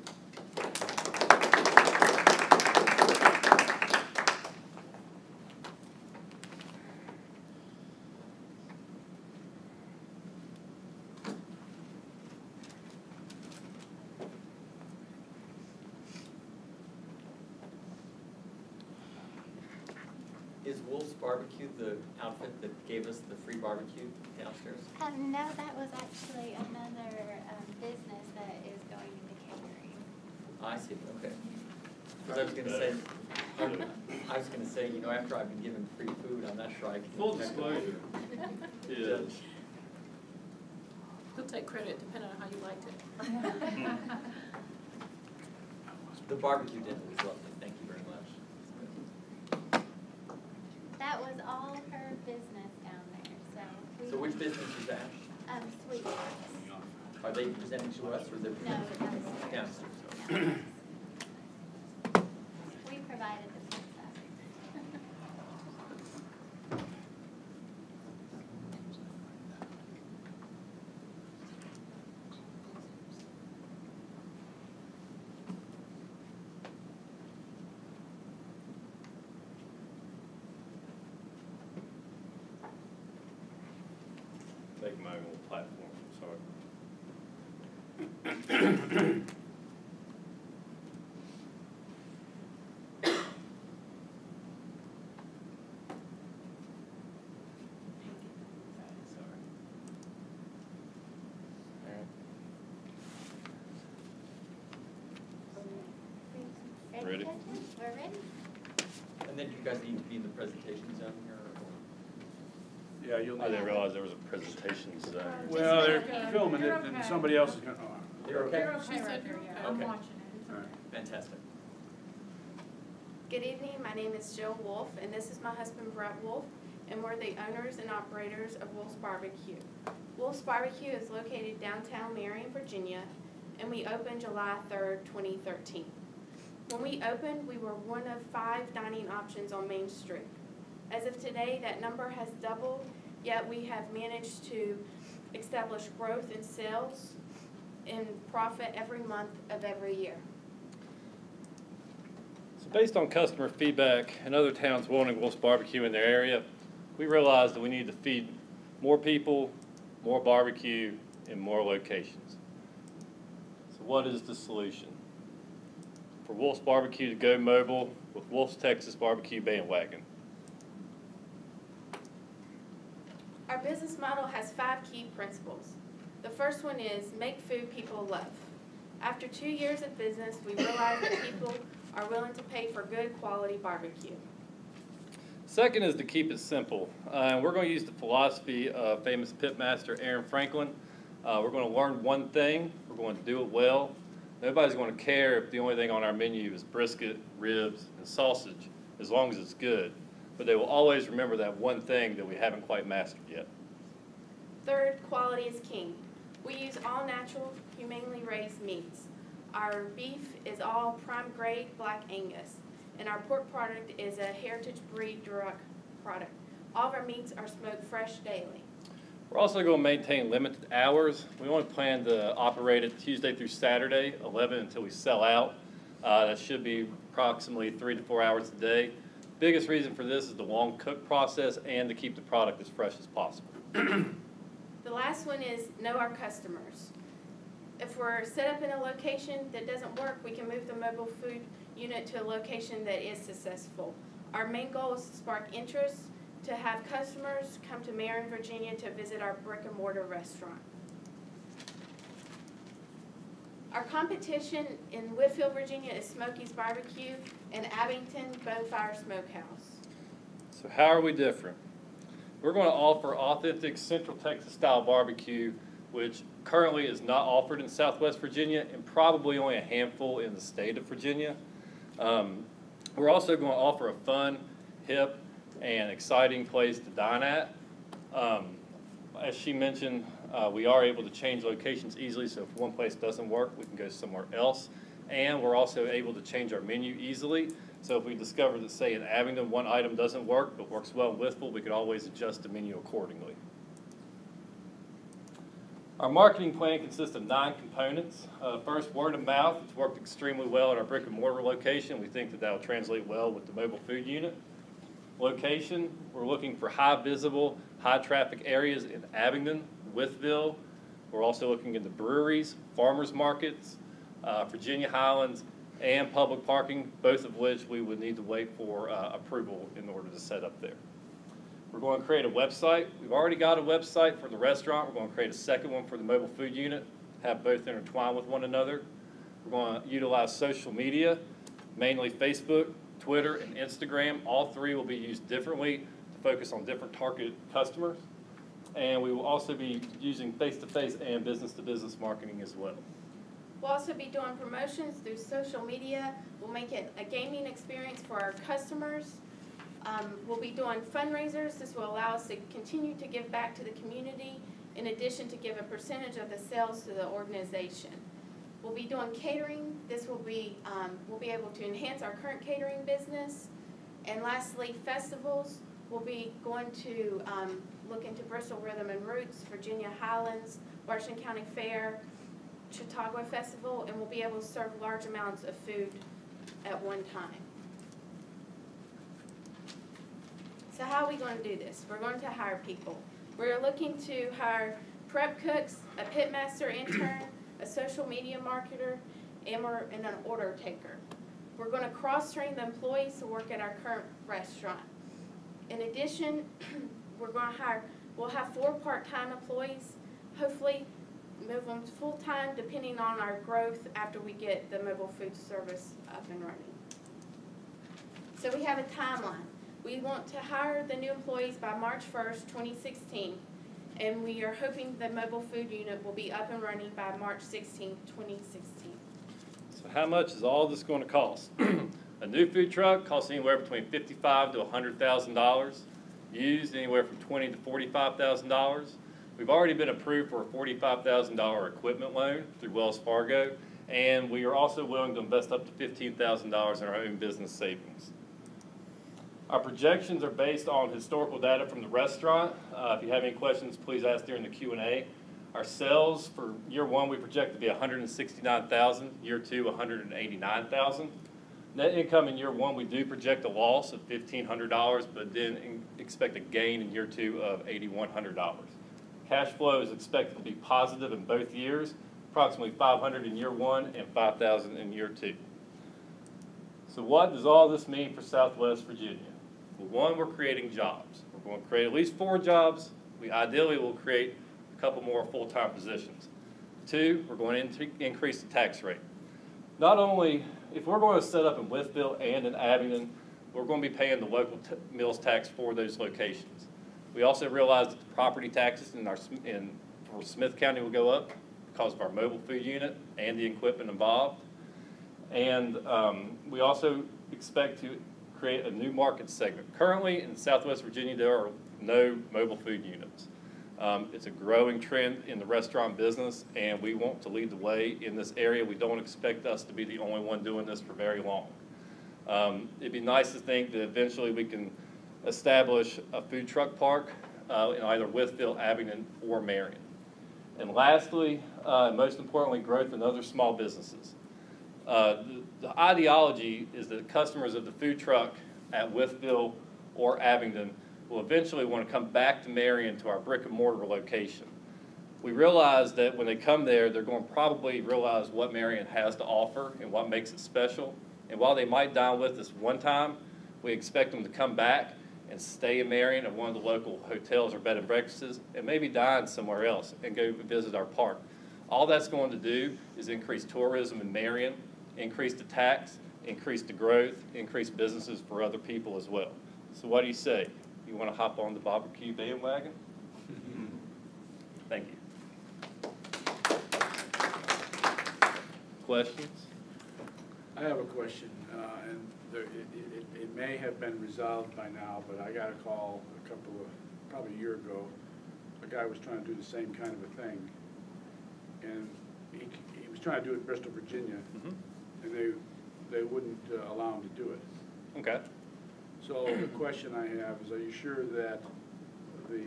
Is Wolf's Barbecue the outfit that gave us the free barbecue downstairs? No, that was actually another business that is going into catering. I see, okay. Because I was gonna say, you know, after I've been given free food, I'm not sure I can. Full disclosure is, He'll take credit depending on how you liked it. The barbecue dinner was lovely, thank you very much. That was all her business down there, so. So which business is that? Sweetwater's. Are they presenting to us or they're? No, that's. Downstairs. We provided the pizza. take my own platform, sorry. ready. We're ready. And then do you guys need to be in the presentation zone here? Yeah, you'll. I didn't realize there was a presentation zone. Well, they're filming it, and somebody else is gonna, You're okay? She said you're okay. Okay. all right. Fantastic. Good evening, my name is Jill Wolf, and this is my husband Brett Wolf, and we're the owners and operators of Wolf's Barbecue. Wolf's Barbecue is located downtown Marion, Virginia, and we opened July 3rd, 2013. When we opened, we were one of 5 dining options on Main Street. As of today, that number has doubled, yet we have managed to establish growth in sales and profit every month of every year. So based on customer feedback and other towns wanting Wolf's Barbecue in their area, we realized that we need to feed more people, more barbecue, in more locations. So what is the solution? For Wolf's Barbecue to go mobile with Wolf's Texas Barbecue Bandwagon. Our business model has 5 key principles. The first one is make food people love. After 2 years of business, we realized that people are willing to pay for good quality barbecue. Second is to keep it simple. We're going to use the philosophy of famous pitmaster Aaron Franklin. We're going to learn one thing. We're going to do it well. Nobody's going to care if the only thing on our menu is brisket, ribs, and sausage, as long as it's good. But they will always remember that one thing that we haven't quite mastered yet. Third, quality is king. We use all natural, humanely raised meats. Our beef is all prime grade Black Angus, and our pork product is a heritage breed Duroc product. All of our meats are smoked fresh daily. We're also going to maintain limited hours. We only plan to operate it Tuesday through Saturday, 11 until we sell out. That should be approximately 3 to 4 hours a day. Biggest reason for this is the long cook process and to keep the product as fresh as possible. The last one is know our customers. If we're set up in a location that doesn't work, we can move the mobile food unit to a location that is successful. Our main goal is to spark interest, to have customers come to Marion, Virginia to visit our brick and mortar restaurant. Our competition in Whitfield, Virginia is Smokey's Barbecue and Abington Bowfire Smokehouse. So how are we different? We're going to offer authentic Central Texas style barbecue, which currently is not offered in Southwest Virginia and probably only a handful in the state of Virginia. We're also going to offer a fun, hip, and exciting place to dine at. As she mentioned, we are able to change locations easily, so if one place doesn't work, we can go somewhere else. And we're also able to change our menu easily. So if we discover that, say, in Abingdon, one item doesn't work but works well in Whitfield, we could always adjust the menu accordingly. Our marketing plan consists of 9 components. First, word of mouth. It's worked extremely well at our brick and mortar location. We think that that will translate well with the mobile food unit. Location, we're looking for high visible, high traffic areas in Abingdon, Whitfield. We're also looking into breweries, farmers markets, Virginia Highlands, and public parking, both of which we would need to wait for approval in order to set up there. We're going to create a website. We've already got a website for the restaurant. We're going to create a second one for the mobile food unit, have both intertwined with one another. We're going to utilize social media, mainly Facebook, Twitter, and Instagram. All 3 will be used differently to focus on different targeted customers. And we will also be using face-to-face and business-to-business marketing as well. We'll also be doing promotions through social media. We'll make it a gaming experience for our customers. We'll be doing fundraisers. This will allow us to continue to give back to the community, in addition to give a percentage of the sales to the organization. We'll be doing catering. This will be, we'll be able to enhance our current catering business. And lastly, festivals. We'll be going to look into Bristol Rhythm and Roots, Virginia Highlands, Washington County Fair, Chautauqua Festival, and we'll be able to serve large amounts of food at one time. So how are we going to do this? We're going to hire people. We're looking to hire prep cooks, a pitmaster intern, a social media marketer, and an order taker. We're going to cross-train the employees to work at our current restaurant. In addition, we'll have 4 part-time employees, hopefully move them full-time depending on our growth after we get the mobile food service up and running. So we have a timeline. We want to hire the new employees by March 1st, 2016, and we are hoping the mobile food unit will be up and running by March 16th, 2016. So how much is all this going to cost? A new food truck costs anywhere between $55,000 to $100,000. Used anywhere from $20,000 to $45,000. We've already been approved for a $45,000 equipment loan through Wells Fargo, and we are also willing to invest up to $15,000 in our own business savings. Our projections are based on historical data from the restaurant. If you have any questions, please ask during the Q&A. Our sales for year one, we project to be $169,000. Year two, $189,000. Net income in year one, we do project a loss of $1,500, but then expect a gain in year two of $8,100. Cash flow is expected to be positive in both years, approximately $500 in year one and $5,000 in year two. So what does all this mean for Southwest Virginia? Well, one, we're creating jobs. We're going to create at least 4 jobs. We ideally will create a couple more full-time positions. 2, we're going to increase the tax rate. Not only, if we're going to set up in Wytheville and in Abingdon, we're going to be paying the local mills tax for those locations. We also realize that the property taxes for Smith County will go up because of our mobile food unit and the equipment involved. And we also expect to create a new market segment. Currently in Southwest Virginia, there are no mobile food units. It's a growing trend in the restaurant business, and we want to lead the way in this area. We don't expect us to be the only one doing this for very long. It'd be nice to think that eventually we can establish a food truck park in either Wytheville, Abingdon, or Marion. And lastly, most importantly, growth in other small businesses. The ideology is that customers of the food truck at Wytheville or Abingdon will eventually want to come back to Marion to our brick and mortar location. We realize that when they come there, they're going to probably realize what Marion has to offer and what makes it special. And while they might dine with us one time, we expect them to come back and stay in Marion at one of the local hotels or bed and breakfasts and maybe dine somewhere else and go visit our park. All that's going to do is increase tourism in Marion, increase the tax, increase the growth, increase businesses for other people as well. So what do you say? You want to hop on the barbecue bandwagon? Thank you. Questions? I have a question, and it may have been resolved by now, but I got a call probably a year ago. A guy was trying to do the same kind of a thing, and he was trying to do it in Bristol, Virginia, and they wouldn't allow him to do it. Okay. So the question I have is, are you sure that the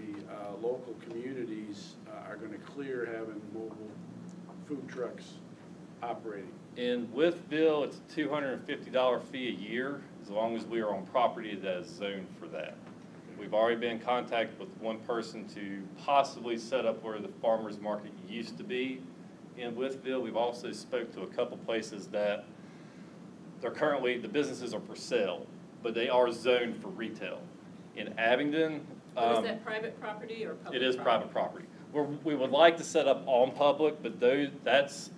local communities are going to clear having mobile food trucks operating? In Wytheville, it's a $250 fee a year, as long as we are on property that is zoned for that. We've already been in contact with one person to possibly set up where the farmer's market used to be in Wytheville. We've also spoke to a couple places that they're currently, the businesses are for sale, but they are zoned for retail. In Abingdon, Is that private property or public property? It is private property. We would like to set up on public, but that's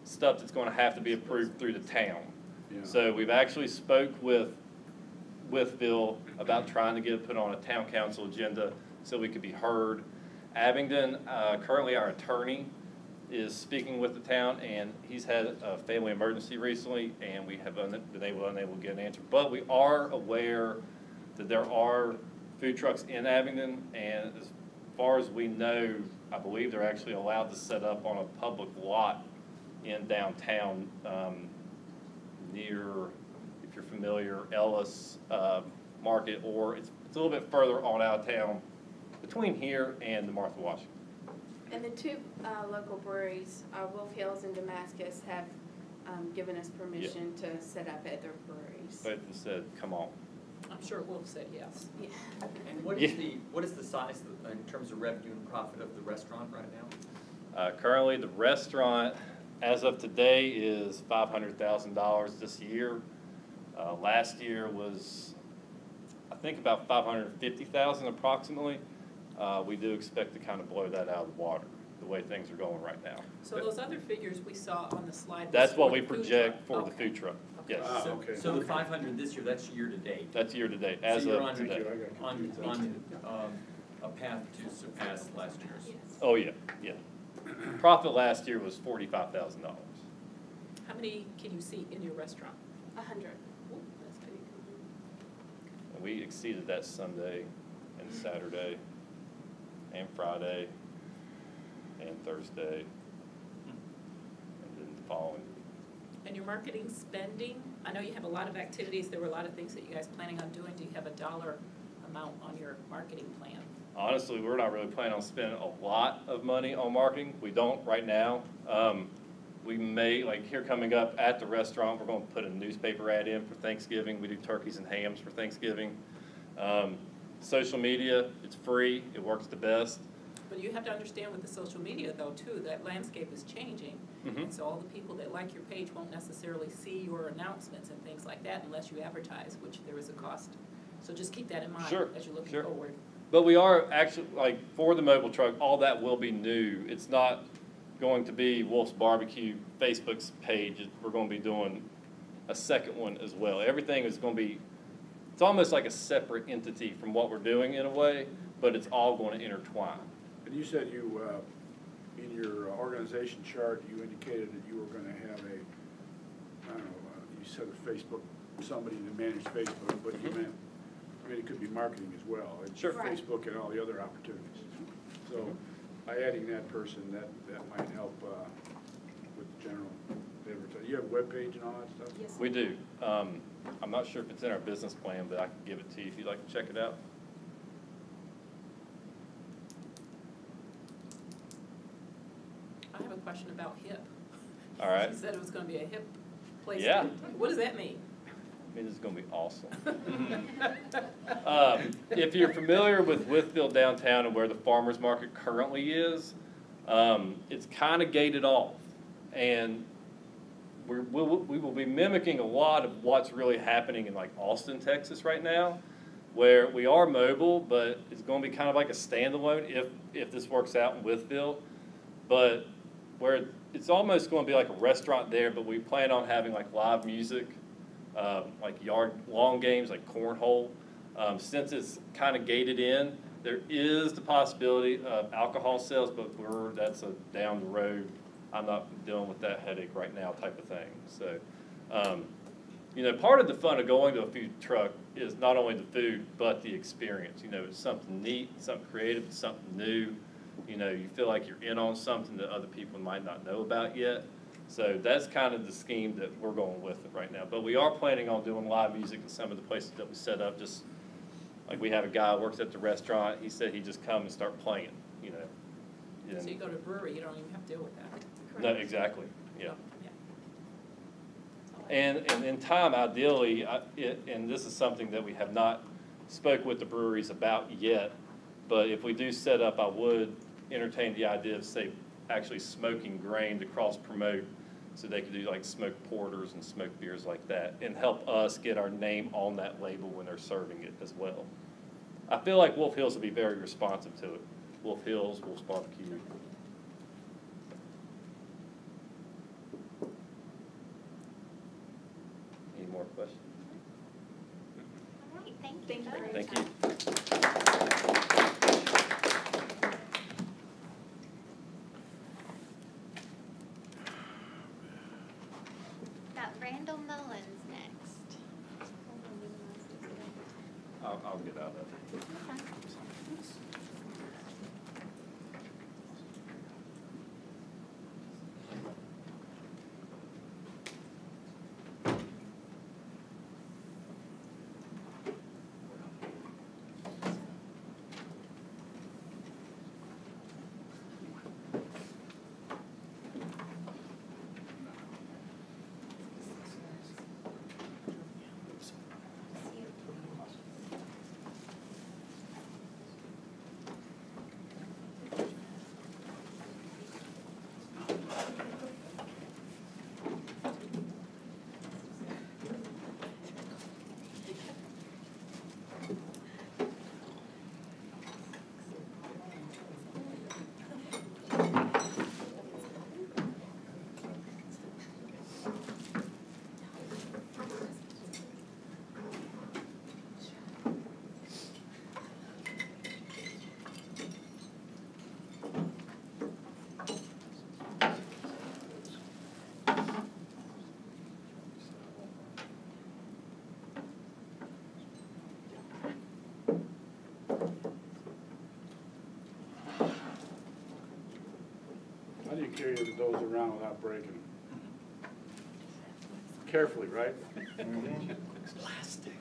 stuff that's going to have to be approved through the town. Yeah. So we've actually spoke with Wytheville about trying to get it put on a town council agenda so we could be heard. Abingdon, currently our attorney is speaking with the town, and he's had a family emergency recently, and we have been unable to get an answer. But we are aware that there are food trucks in Abingdon, and as far as we know, I believe they're actually allowed to set up on a public lot in downtown near, if you're familiar, Ellis Market, or it's a little bit further on out of town between here and the Martha Washington. And the 2 local breweries, Wolf Hills and Damascus, have given us permission to set up at their breweries. Both of them said, come on. I'm sure Wolf said yes. Yeah. And what is the size in terms of revenue and profit of the restaurant right now? Currently, the restaurant, as of today, is $500,000 this year. Last year was, I think, about $550,000 approximately. We do expect to kind of blow that out of the water, the way things are going right now. So those other figures we saw on the slide. That's what we for the food project truck. for the food truck. Yes. Ah, okay. So the 500 this year, that's year-to-date? That's year-to-date, as So you're of on- today. On a path to surpass last year's? Oh, yeah, yeah. Profit last year was $45,000. How many can you see in your restaurant? 100. Ooh, that's big. And we exceeded that Sunday and Saturday and Friday and Thursday and then the following. And your marketing spending, I know you have a lot of activities, there were a lot of things that you guys planning on doing. Do you have a dollar amount on your marketing plan? Honestly, we're not really planning on spending a lot of money on marketing. We don't right now. We may, like here coming up at the restaurant, we're gonna put a newspaper ad in for Thanksgiving. We do turkeys and hams for Thanksgiving. Social media, it's free, it works the best. But you have to understand with the social media though too, that landscape is changing. Mhm. And so all the people that like your page won't necessarily see your announcements and things like that unless you advertise, which there is a cost. So just keep that in mind Sure, as you're looking sure. forward. But we are actually, like, for the mobile truck, all that will be new. It's not going to be Wolf's Barbecue Facebook's page. We're gonna be doing a second one as well. Everything is gonna be, it's almost like a separate entity from what we're doing in a way, but it's all gonna intertwine. And you said you, in your organization chart, you indicated that you were gonna have a, I don't know, you said a Facebook, somebody to manage Facebook, but you meant, I mean, it could be marketing as well. It's Sure. Right. Facebook and all the other opportunities. So by adding that person, that might help with general advertising. You have a webpage and all that stuff? Yes. We do. I'm not sure if it's in our business plan, but I can give it to you if you'd like to check it out. I have a question about HIP. All right. You said it was gonna be a HIP place. Yeah. What does that mean? I mean, this is gonna be awesome. If you're familiar with Withfield downtown and where the farmer's market currently is, it's kind of gated off. And we will be mimicking a lot of what's really happening in like Austin, Texas right now, where we are mobile, but it's gonna be kind of like a standalone if this works out in Withfield. But where it's almost gonna be like a restaurant there, but we plan on having like live music, like yard long games like cornhole. Since it's kind of gated in, there is the possibility of alcohol sales, but that's a down the road. I'm not dealing with that headache right now type of thing. So, you know, part of the fun of going to a food truck is not only the food, but the experience. You know, it's something neat, something creative, something new. You know, you feel like you're in on something that other people might not know about yet. So that's kind of the scheme that we're going with right now. But we are planning on doing live music in some of the places that we set up. Just like we have a guy who works at the restaurant. He said he'd just come and start playing, you know. So you go to a brewery, you don't even have to deal with that. No, exactly, yeah. Yeah. And in time, ideally, and this is something that we have not spoke with the breweries about yet, but if we do set up, I would entertain the idea of, say, actually smoking grain to cross-promote, so they could do like smoked porters and smoked beers like that, and help us get our name on that label when they're serving it as well. I feel like Wolf Hills will be very responsive to it. Wolf Hills, Wolf's Barbecue. Any more questions? All right, thank you. Thank you for your Thank time. you. Got Randall Mullins next. I'll get out of it. to doze around without breaking them. Carefully, right? Plastic.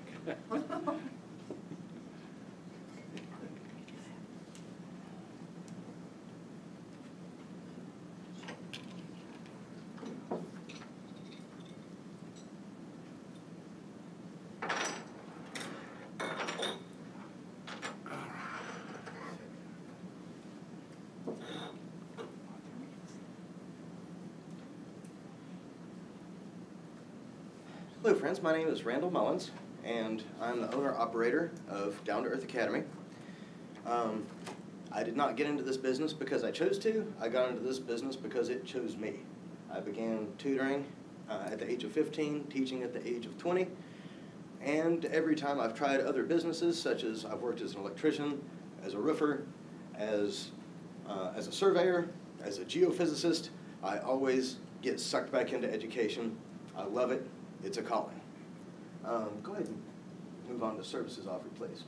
Hello friends, my name is Randall Mullins, and I'm the owner-operator of Down to Earth Academy. I did not get into this business because I chose to. I got into this business because it chose me. I began tutoring at the age of 15, teaching at the age of 20, and every time I've tried other businesses, such as I've worked as an electrician, as a roofer, as a surveyor, as a geophysicist, I always get sucked back into education. I love it. It's a calling. Go ahead and move on to services offered, please.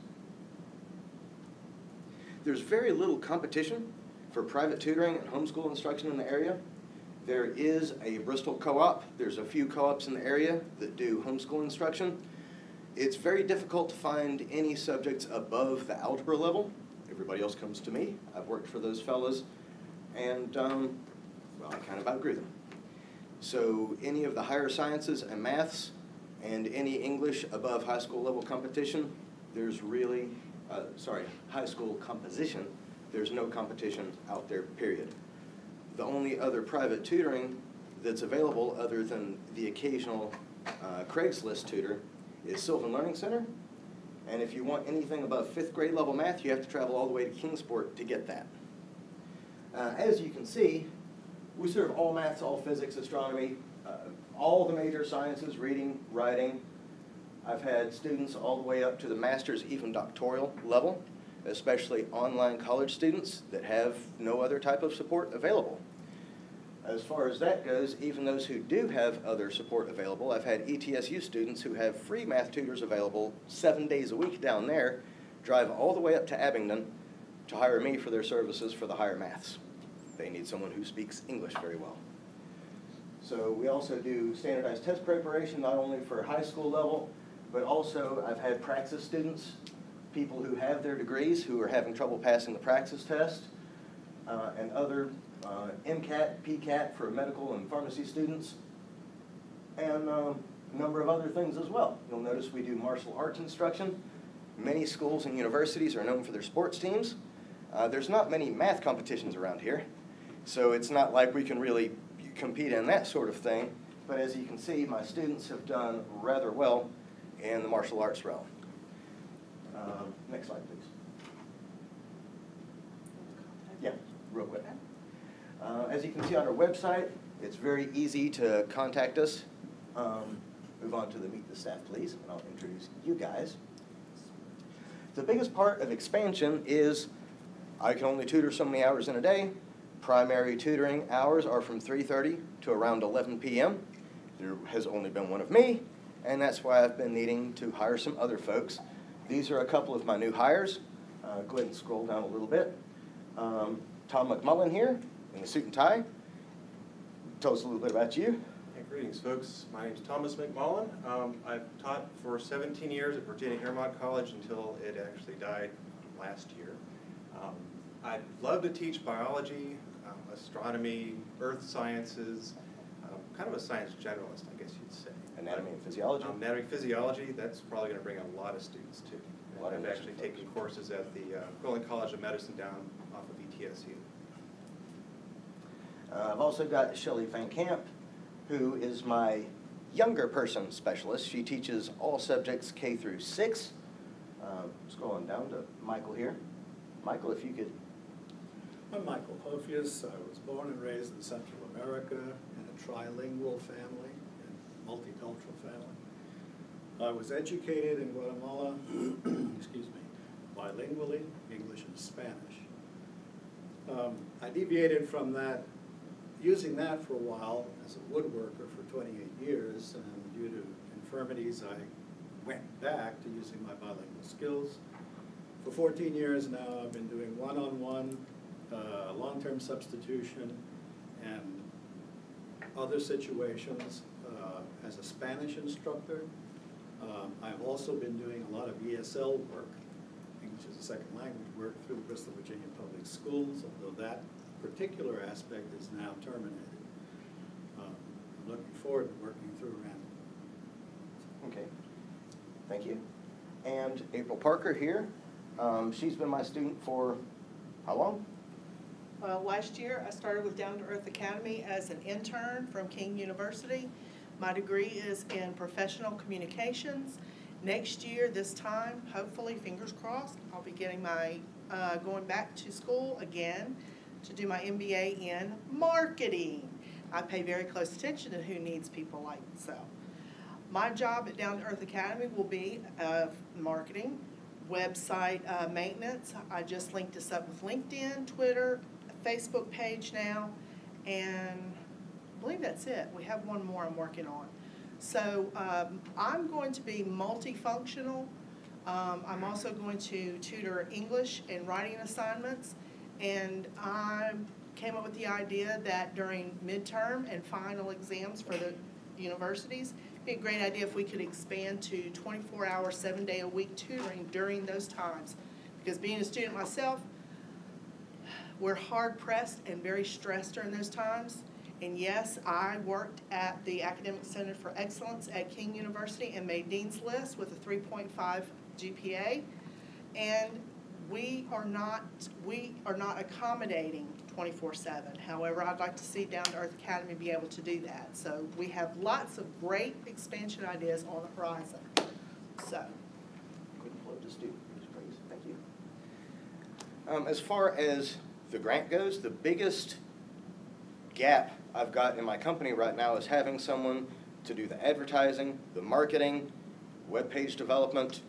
There's very little competition for private tutoring and homeschool instruction in the area. There is a Bristol co-op. There's a few co-ops in the area that do homeschool instruction. It's very difficult to find any subjects above the algebra level. Everybody else comes to me. I've worked for those fellas, and well, I kind of outgrew them. So any of the higher sciences and maths and any English above high school level competition, there's really, high school composition, there's no competition out there, period. The only other private tutoring that's available other than the occasional Craigslist tutor is Sylvan Learning Center. And if you want anything above 5th grade level math, you have to travel all the way to Kingsport to get that. As you can see, we serve all maths, all physics, astronomy, all the major sciences, reading, writing. I've had students all the way up to the master's, even doctoral level, especially online college students that have no other type of support available. As far as that goes, even those who do have other support available, I've had ETSU students who have free math tutors available 7 days a week down there, drive all the way up to Abingdon to hire me for their services for the higher maths. They need someone who speaks English very well. So we also do standardized test preparation, not only for high school level, but also I've had praxis students, people who have their degrees who are having trouble passing the praxis test, and other MCAT, PCAT for medical and pharmacy students, and a number of other things as well. You'll notice we do martial arts instruction. Many schools and universities are known for their sports teams. There's not many math competitions around here, so it's not like we can really compete in that sort of thing. But as you can see, my students have done rather well in the martial arts realm. Next slide, please. Yeah, real quick. As you can see on our website, it's very easy to contact us. Move on to the Meet the Staff, please, and I'll introduce you guys. The biggest part of expansion is I can only tutor so many hours in a day. Primary tutoring hours are from 3:30 to around 11 p.m. There has only been one of me, and that's why I've been needing to hire some other folks. These are a couple of my new hires. Go ahead and scroll down a little bit. Tom McMullen here in the suit and tie. Tell us a little bit about you. Hey, greetings, folks. My name's Thomas McMullen. I've taught for 17 years at Virginia Airmont College until it actually died last year. I'd love to teach biology, astronomy, earth sciences, kind of a science generalist, I guess you'd say. Anatomy and physiology? Anatomy and physiology, that's probably going to bring a lot of students too. I've actually taken courses at the Quillen College of Medicine down off of ETSU. I've also got Shelley Van Camp, who is my younger person specialist. She teaches all subjects K through 6. Scrolling down to Michael here. Michael, if you could. I'm Michael Hofius. I was born and raised in Central America in a trilingual family, a multicultural family. I was educated in Guatemala, excuse me, bilingually, English and Spanish. I deviated from that, using that for a while as a woodworker for 28 years, and due to infirmities, I went back to using my bilingual skills. For 14 years now, I've been doing one-on-one, long-term substitution, and other situations as a Spanish instructor. I've also been doing a lot of ESL work, English as a second language work, through the Bristol, Virginia Public Schools, although that particular aspect is now terminated. I'm looking forward to working through Randall. Okay, thank you. And April Parker here. She's been my student for how long? Last year, I started with Down to Earth Academy as an intern from King University. My degree is in professional communications. Next year, this time, hopefully, fingers crossed, I'll be getting my, going back to school again to do my MBA in marketing. I pay very close attention to who needs people like myself. My job at Down to Earth Academy will be marketing, website maintenance. I just linked this up with LinkedIn, Twitter, a Facebook page now, and I believe that's it. We have one more I'm working on. So I'm going to be multifunctional. I'm also going to tutor English and writing assignments, and I came up with the idea that during midterm and final exams for the universities, it'd be a great idea if we could expand to 24-hour, 7-day-a-week tutoring during those times. Because being a student myself, we're hard-pressed and very stressed during those times. And yes, I worked at the Academic Center for Excellence at King University and made Dean's List with a 3.5 GPA. And we are not accommodating 24/7. However, I'd like to see Down to Earth Academy be able to do that. So we have lots of great expansion ideas on the horizon. So. Couldn't float to student. Thank you. As far as the grant goes, the biggest gap I've got in my company right now is having someone to do the advertising, the marketing, web page development.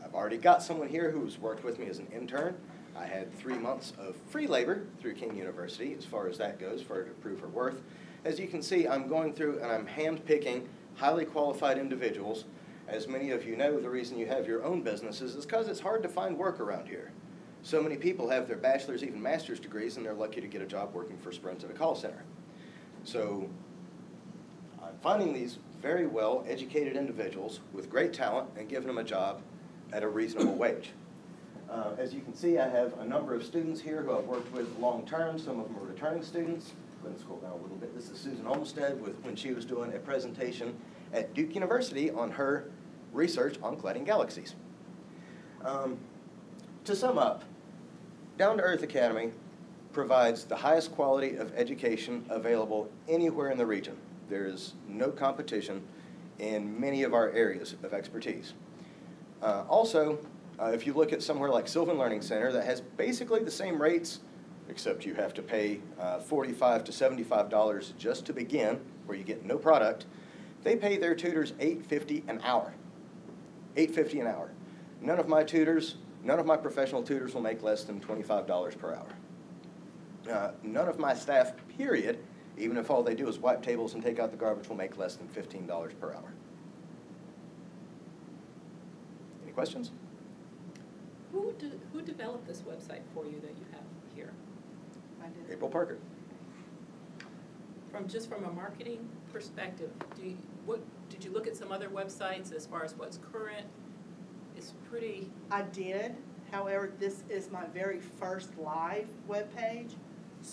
I've already got someone here who's worked with me as an intern. I had 3 months of free labor through King University as far as that goes for her to prove her worth. As you can see, I'm going through and I'm hand-picking highly qualified individuals. As many of you know, the reason you have your own businesses is because it's hard to find work around here. So many people have their bachelor's, even master's degrees, and they're lucky to get a job working for Sprint at a call center. So I'm finding these very well-educated individuals with great talent and giving them a job at a reasonable wage. As you can see, I have a number of students here who I've worked with long-term. Some of them are returning students. Go ahead and scroll down a little bit. This is Susan Olmstead when she was doing a presentation at Duke University on her research on colliding galaxies. To sum up, Down to Earth Academy provides the highest quality of education available anywhere in the region. There is no competition in many of our areas of expertise. Also, if you look at somewhere like Sylvan Learning Center that has basically the same rates, except you have to pay $45 to $75 just to begin, where you get no product, they pay their tutors $8.50 an hour. $8.50 an hour. None of my professional tutors will make less than $25 per hour. None of my staff, period, even if all they do is wipe tables and take out the garbage, will make less than $15 per hour. Any questions? Who developed this website for you that you have here? I did. April Parker. From a marketing perspective, did you look at some other websites as far as what's current? It's pretty. I did. However, this is my very first live web page,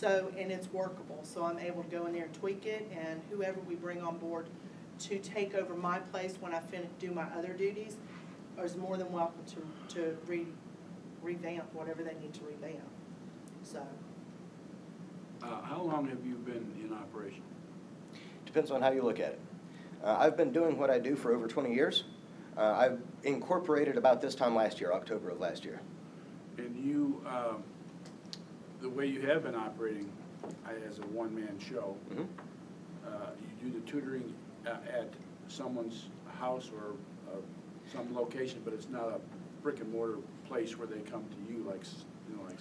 and it's workable. So I'm able to go in there and tweak it, and whoever we bring on board to take over my place when I do my other duties is more than welcome to revamp whatever they need to revamp. So. How long have you been in operation? Depends on how you look at it. I've been doing what I do for over 20 years. I incorporated about this time last year, October of last year. And you, the way you have been operating as a one-man show, Mm-hmm. You do the tutoring at someone's house or some location, but it's not a brick and mortar place where they come to you like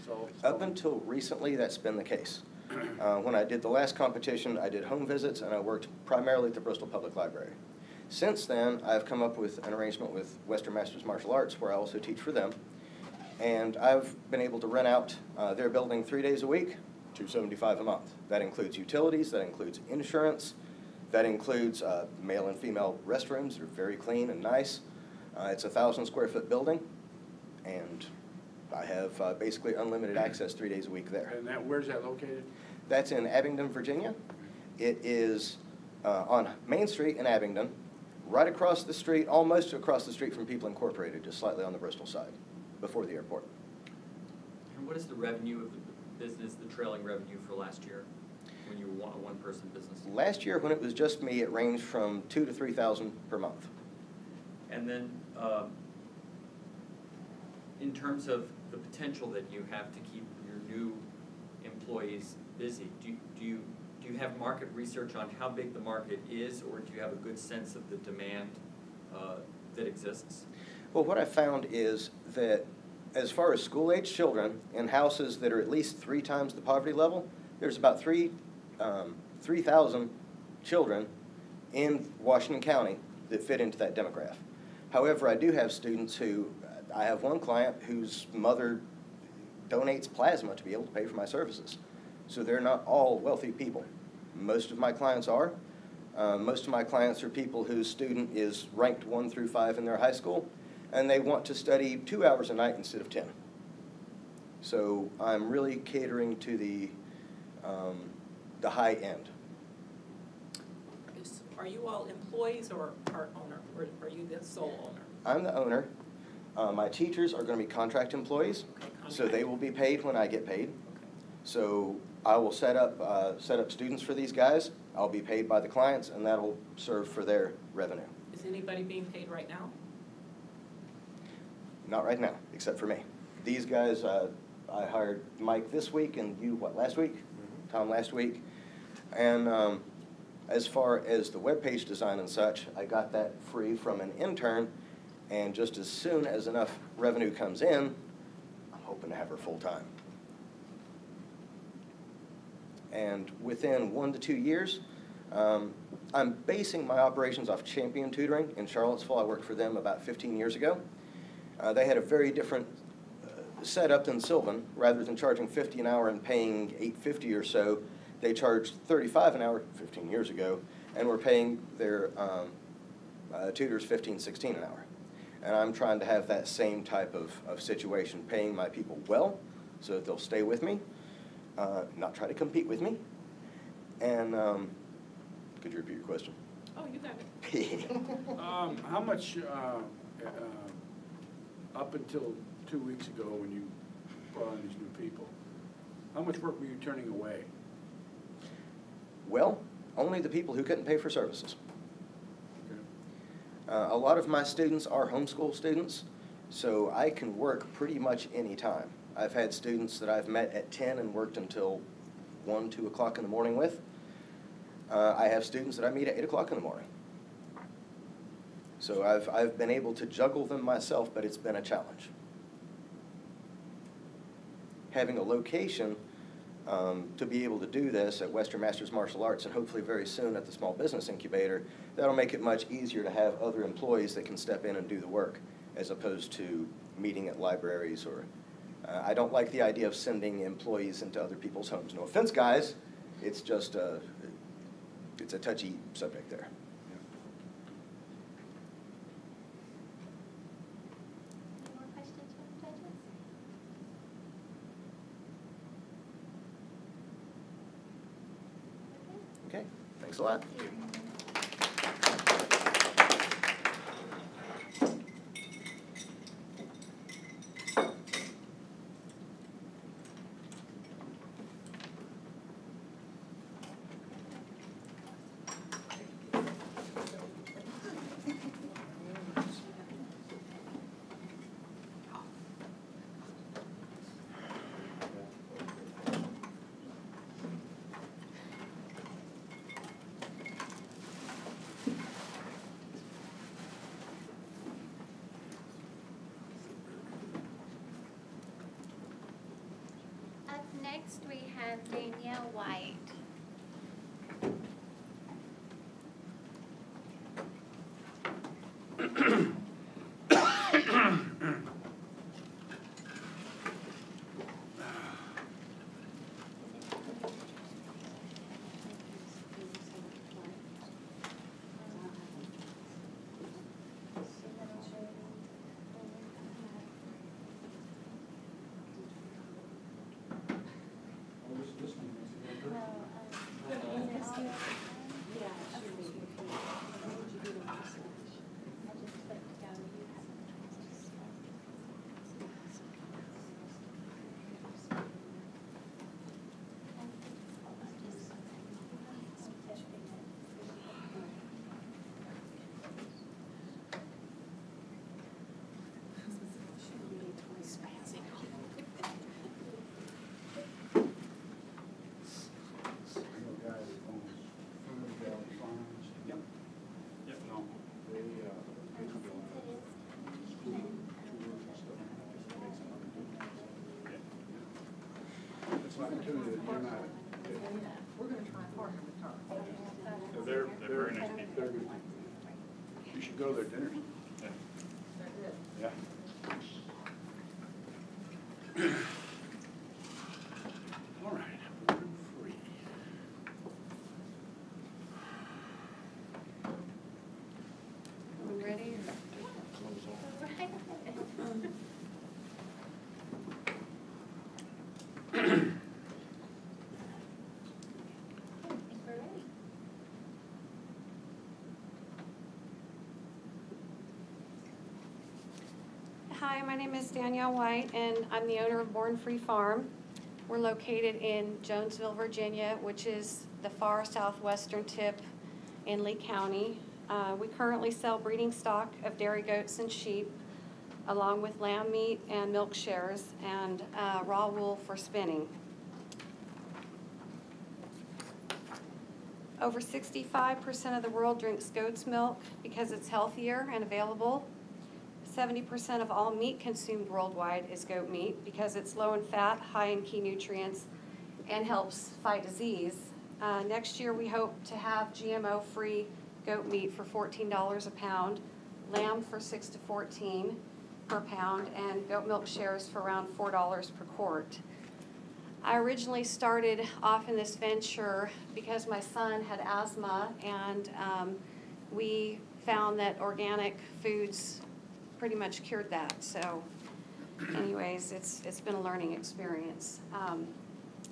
Salt. Up until recently, that's been the case. When I did the last competition, I did home visits and I worked primarily at the Bristol Public Library. Since then, I've come up with an arrangement with Western Masters Martial Arts where I also teach for them. And I've been able to rent out their building 3 days a week $275 a month. That includes utilities, that includes insurance, that includes male and female restrooms. They're very clean and nice. It's a 1,000 square foot building, and I have basically unlimited access 3 days a week there. And that, where's that located? That's in Abingdon, Virginia. It is on Main Street in Abingdon, right across the street, almost across the street from People Incorporated, just slightly on the Bristol side, before the airport. And what is the revenue of the business, the trailing revenue for last year, when you were a one-person business? Last year, when it was just me, it ranged from $2,000 to $3,000 per month. And then, in terms of the potential that you have to keep your new employees busy, do you have market research on how big the market is, or do you have a good sense of the demand that exists? Well, what I found is that as far as school-age children in houses that are at least 3 times the poverty level, there's about 3,000 children in Washington County that fit into that demographic. However, I do have students who, I have one client whose mother donates plasma to be able to pay for my services. So they're not all wealthy people. Most of my clients are. Most of my clients are people whose student is ranked 1 through 5 in their high school, and they want to study 2 hours a night instead of 10. So I'm really catering to the high end. Are you all employees or part owner, or are you the sole owner? I'm the owner. My teachers are going to be contract employees, so they will be paid when I get paid. Okay. So I will set up students for these guys. I'll be paid by the clients, and that'll serve for their revenue. Is anybody being paid right now? Not right now, except for me. These guys, I hired Mike this week, and you, what, last week? Mm-hmm. Tom last week. And as far as the webpage design and such, I got that free from an intern, and just as soon as enough revenue comes in, I'm hoping to have her full-time. And within 1 to 2 years, I'm basing my operations off Champion Tutoring in Charlottesville. I worked for them about 15 years ago. They had a very different setup than Sylvan. Rather than charging $50 an hour and paying $8.50 or so, they charged $35 an hour 15 years ago, and were paying their tutors $15, $16 an hour. And I'm trying to have that same type of situation, paying my people well so that they'll stay with me, not try to compete with me. And could you repeat your question? Oh, you got it. How much, up until 2 weeks ago when you brought on these new people, how much work were you turning away? Well, only the people who couldn't pay for services. A lot of my students are homeschool students, so I can work pretty much any time. I've had students that I've met at 10 and worked until 1, 2 o'clock in the morning with. I have students that I meet at 8 o'clock in the morning. So I've been able to juggle them myself, but it's been a challenge. Having a location to be able to do this at Western Masters Martial Arts, and hopefully very soon at the Small Business Incubator, that'll make it much easier to have other employees that can step in and do the work, as opposed to meeting at libraries or, I don't like the idea of sending employees into other people's homes. No offense, guys, it's just, it's a touchy subject there. Any more questions from the judges? Okay, thanks a lot. Up next, we have Danielle White. We're gonna try and partner with her. They're very nice people. They're good. You should go to their dinners. They're good. Yeah. All right, gluten-free. Are we ready? Hi, my name is Danielle White, and I'm the owner of Born Free Farm. We're located in Jonesville, Virginia, which is the far southwestern tip in Lee County. We currently sell breeding stock of dairy goats and sheep, along with lamb meat and milk shares, and raw wool for spinning. Over 65% of the world drinks goat's milk because it's healthier and available. 70% of all meat consumed worldwide is goat meat because it's low in fat, high in key nutrients, and helps fight disease. Next year we hope to have GMO-free goat meat for $14 a pound, lamb for $6 to $14 per pound, and goat milk shares for around $4 per quart. I originally started off in this venture because my son had asthma, and we found that organic foods pretty much cured that. So anyways, it's been a learning experience.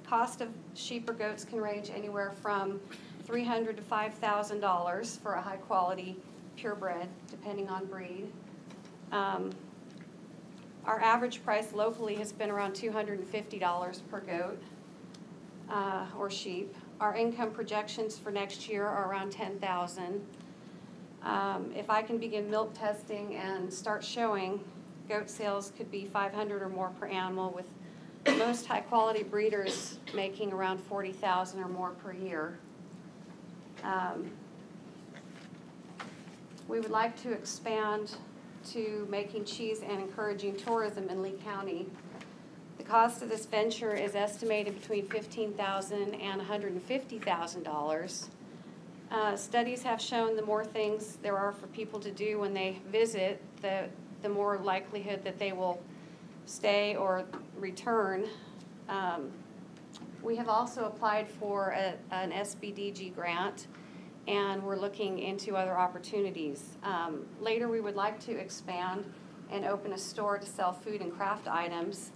Cost of sheep or goats can range anywhere from $300 to $5,000 for a high quality purebred, depending on breed. Our average price locally has been around $250 per goat or sheep. Our income projections for next year are around $10,000. If I can begin milk testing and start showing, goat sales could be $500 or more per animal, with most high-quality breeders making around $40,000 or more per year. We would like to expand to making cheese and encouraging tourism in Lee County. The cost of this venture is estimated between $15,000 and $150,000. Studies have shown the more things there are for people to do when they visit, the more likelihood that they will stay or return. We have also applied for an SBDG grant, and we're looking into other opportunities. Later, we would like to expand and open a store to sell food and craft items,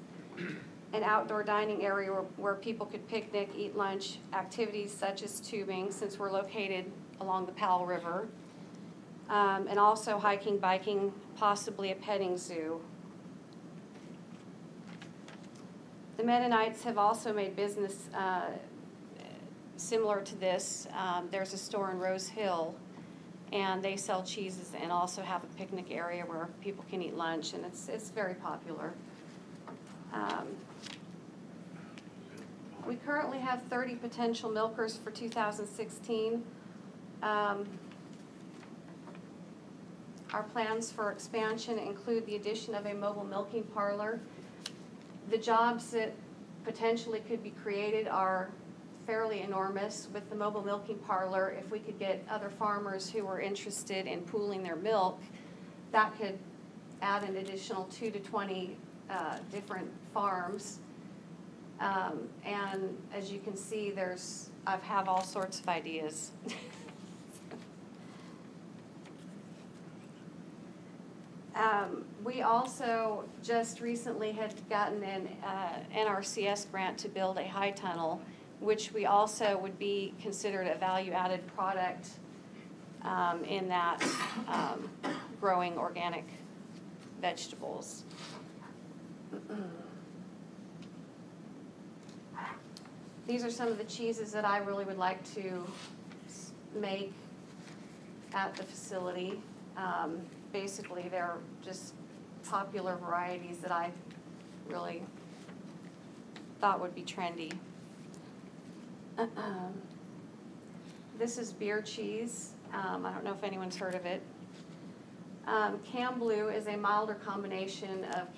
an outdoor dining area where people could picnic, eat lunch, activities such as tubing, since we're located along the Powell River, and also hiking, biking, possibly a petting zoo. The Mennonites have also made business similar to this. There's a store in Rose Hill, and they sell cheeses and also have a picnic area where people can eat lunch, and it's very popular. We currently have 30 potential milkers for 2016. Our plans for expansion include the addition of a mobile milking parlor. The jobs that potentially could be created are fairly enormous. With the mobile milking parlor, if we could get other farmers who were interested in pooling their milk, that could add an additional 2 to 20 different farms. And as you can see, I have all sorts of ideas. We also just recently had gotten an NRCS grant to build a high tunnel, which we also would be considered a value-added product in that growing organic vegetables. These are some of the cheeses that I really would like to make at the facility. Basically, they're just popular varieties that I really thought would be trendy. This is beer cheese. I don't know if anyone's heard of it. Cam Blue is a milder combination of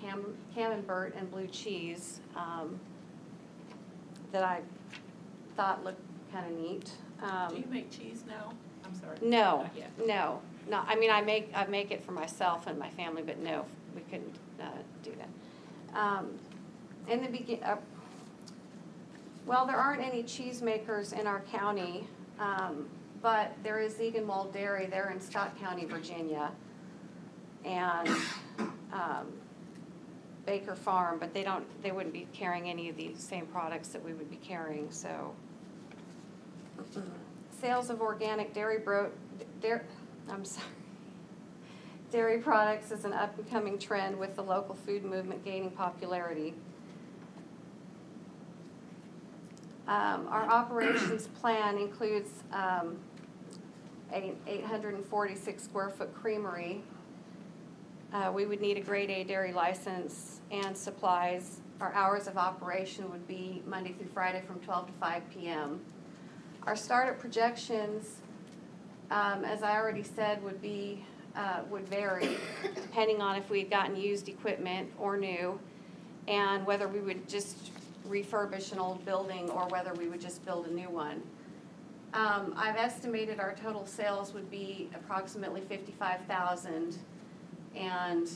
camembert and blue cheese. that I thought looked kind of neat. Do you make cheese now? I'm sorry. No, Not yet. no, I mean, I make it for myself and my family, but no, we couldn't do that. In the well, there aren't any cheesemakers in our county, but there is Ziegenwald Dairy there in Scott County, Virginia, and Baker Farm, but they wouldn't be carrying any of the same products that we would be carrying, so. Sales of organic dairy products is an up-and-coming trend with the local food movement gaining popularity. Our operations plan includes an 846 square foot creamery. We would need a grade A dairy license and supplies. Our hours of operation would be Monday through Friday from 12 to 5 p.m. Our startup projections, as I already said, would vary depending on if we had gotten used equipment or new, and whether we would just refurbish an old building or whether we would just build a new one. I've estimated our total sales would be approximately $55,000, and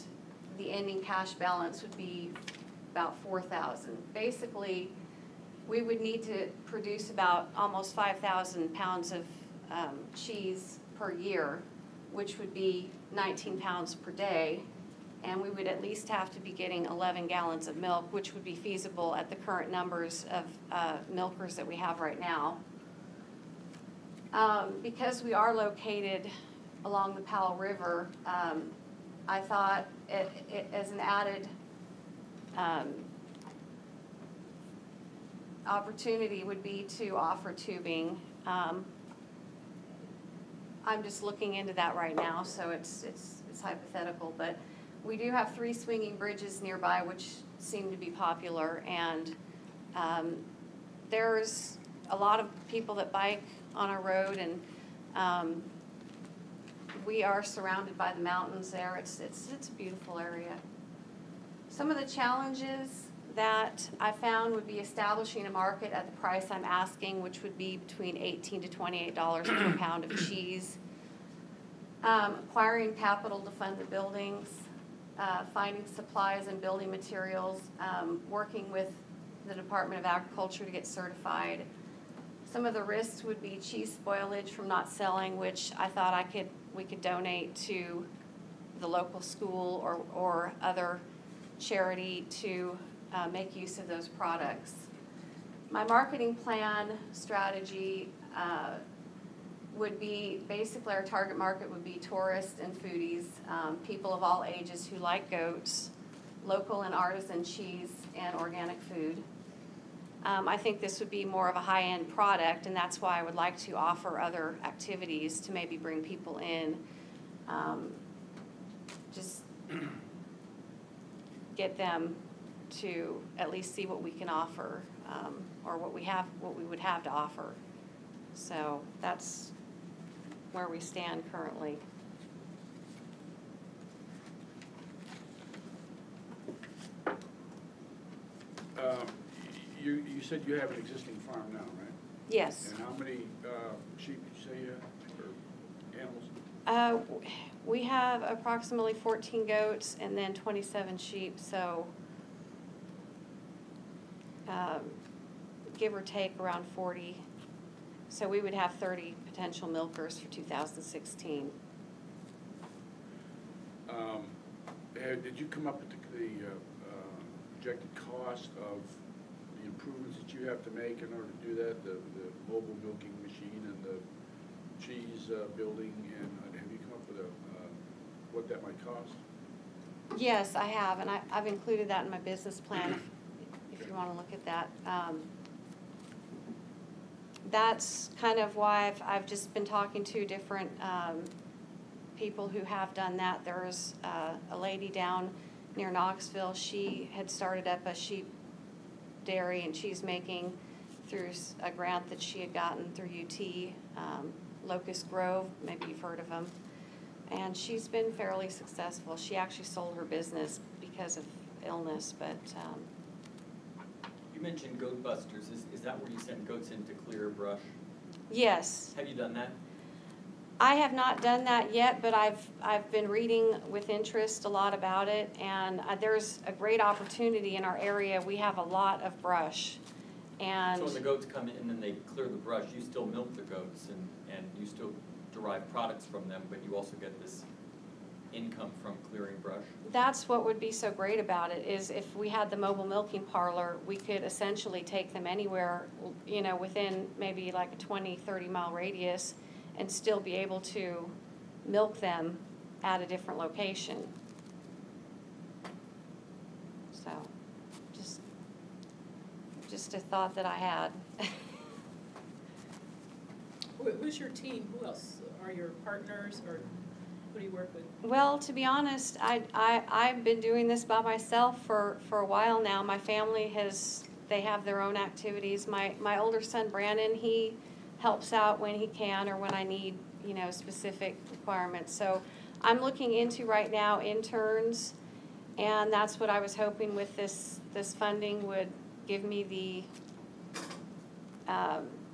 the ending cash balance would be about $4,000. Basically, we would need to produce about almost 5,000 pounds of cheese per year, which would be 19 pounds per day, and we would at least have to be getting 11 gallons of milk, which would be feasible at the current numbers of milkers that we have right now. Because we are located along the Powell River, I thought it as an added opportunity would be to offer tubing. I'm just looking into that right now, so it's hypothetical, but we do have 3 swinging bridges nearby which seem to be popular, and there's a lot of people that bike on our road, and we are surrounded by the mountains there. It's a beautiful area. Some of the challenges that I found would be establishing a market at the price I'm asking, which would be between $18 to $28 per pound of cheese. Acquiring capital to fund the buildings, finding supplies and building materials, working with the Department of Agriculture to get certified. Some of the risks would be cheese spoilage from not selling, which I thought we could donate to the local school or other charity to make use of those products. My marketing plan strategy would be, basically our target market would be tourists and foodies, people of all ages who like goats, local and artisan cheese, and organic food. I think this would be more of a high-end product, and that's why I would like to offer other activities to maybe bring people in. Just get them to at least see what we can offer, or what we would have to offer. So that's where we stand currently. You said you have an existing farm now, right? Yes. And how many sheep did you say you have, or animals? We have approximately 14 goats and then 27 sheep, so give or take around 40. So we would have 30 potential milkers for 2016. Did you come up with the projected cost of the improvements that you have to make in order to do that? The mobile milking machine and the cheese building, and have you come up with what that might cost? Yes, I have, and I've included that in my business plan if you want to look at that. That's kind of why I've just been talking to different people who have done that. There's a lady down near Knoxville. She had started up a sheep dairy and cheese making through a grant that she had gotten through UT, Locust Grove, maybe you've heard of them. And she's been fairly successful. She actually sold her business because of illness, but You mentioned goat busters. Is that where you send goats in to clear brush? Yes. Have you done that? I have not done that yet, but I've been reading with interest a lot about it, and there's a great opportunity in our area. We have a lot of brush, and So when the goats come in and they clear the brush, you still milk the goats and you still derive products from them, but you also get this income from clearing brush? that's what would be so great about it, is if we had the mobile milking parlor, we could essentially take them anywhere, you know, within maybe like a 20, 30-mile radius, and still be able to milk them at a different location. So, just a thought that I had. Who's your team? Who else are your partners, or who do you work with? Well, to be honest, I've been doing this by myself for a while now. My family they have their own activities. My older son, Brandon, he helps out when he can or when I need, you know, specific requirements. So I'm looking into right now interns, and that's what I was hoping with this funding would give me the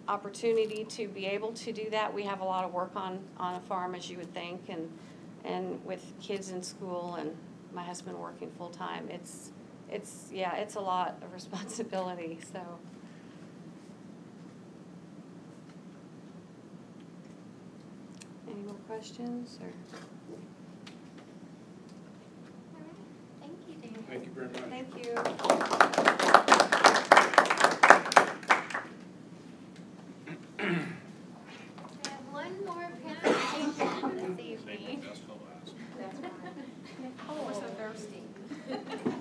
opportunity to be able to do that. We have a lot of work on a farm, as you would think, and with kids in school and my husband working full-time. It's a lot of responsibility, so. Any more questions, or? All right, thank you, David. Thank you very much. Thank you. We have one more presentation this evening. Oh, so thirsty.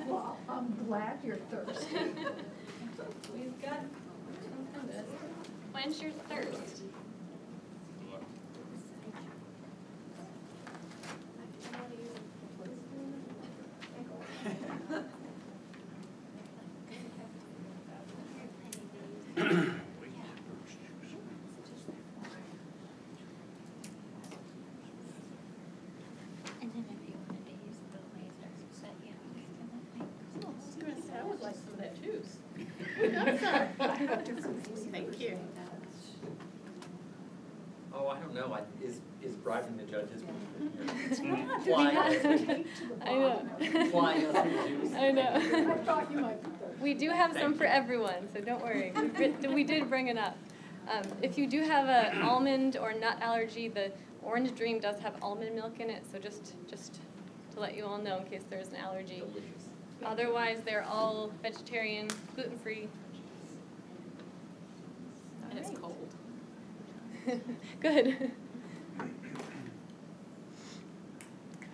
Well, I'm glad you're thirsty. We've got When's your thirst? And then if you wanted to use the lasers, so yeah, you can let me. I was gonna say, I would like some of that juice. Thank you. Oh, I don't know. Is bribing the judges? Flying I know. Flying us with juice. I know. I thought you might be thirsty. We do have some Thank for you. everyone, so don't worry. We did bring enough. If you do have an almond or nut allergy, the Orange Dream does have almond milk in it, so just to let you all know in case there's an allergy. Delicious. Otherwise, they're all vegetarian, gluten-free. And it's cold. Good.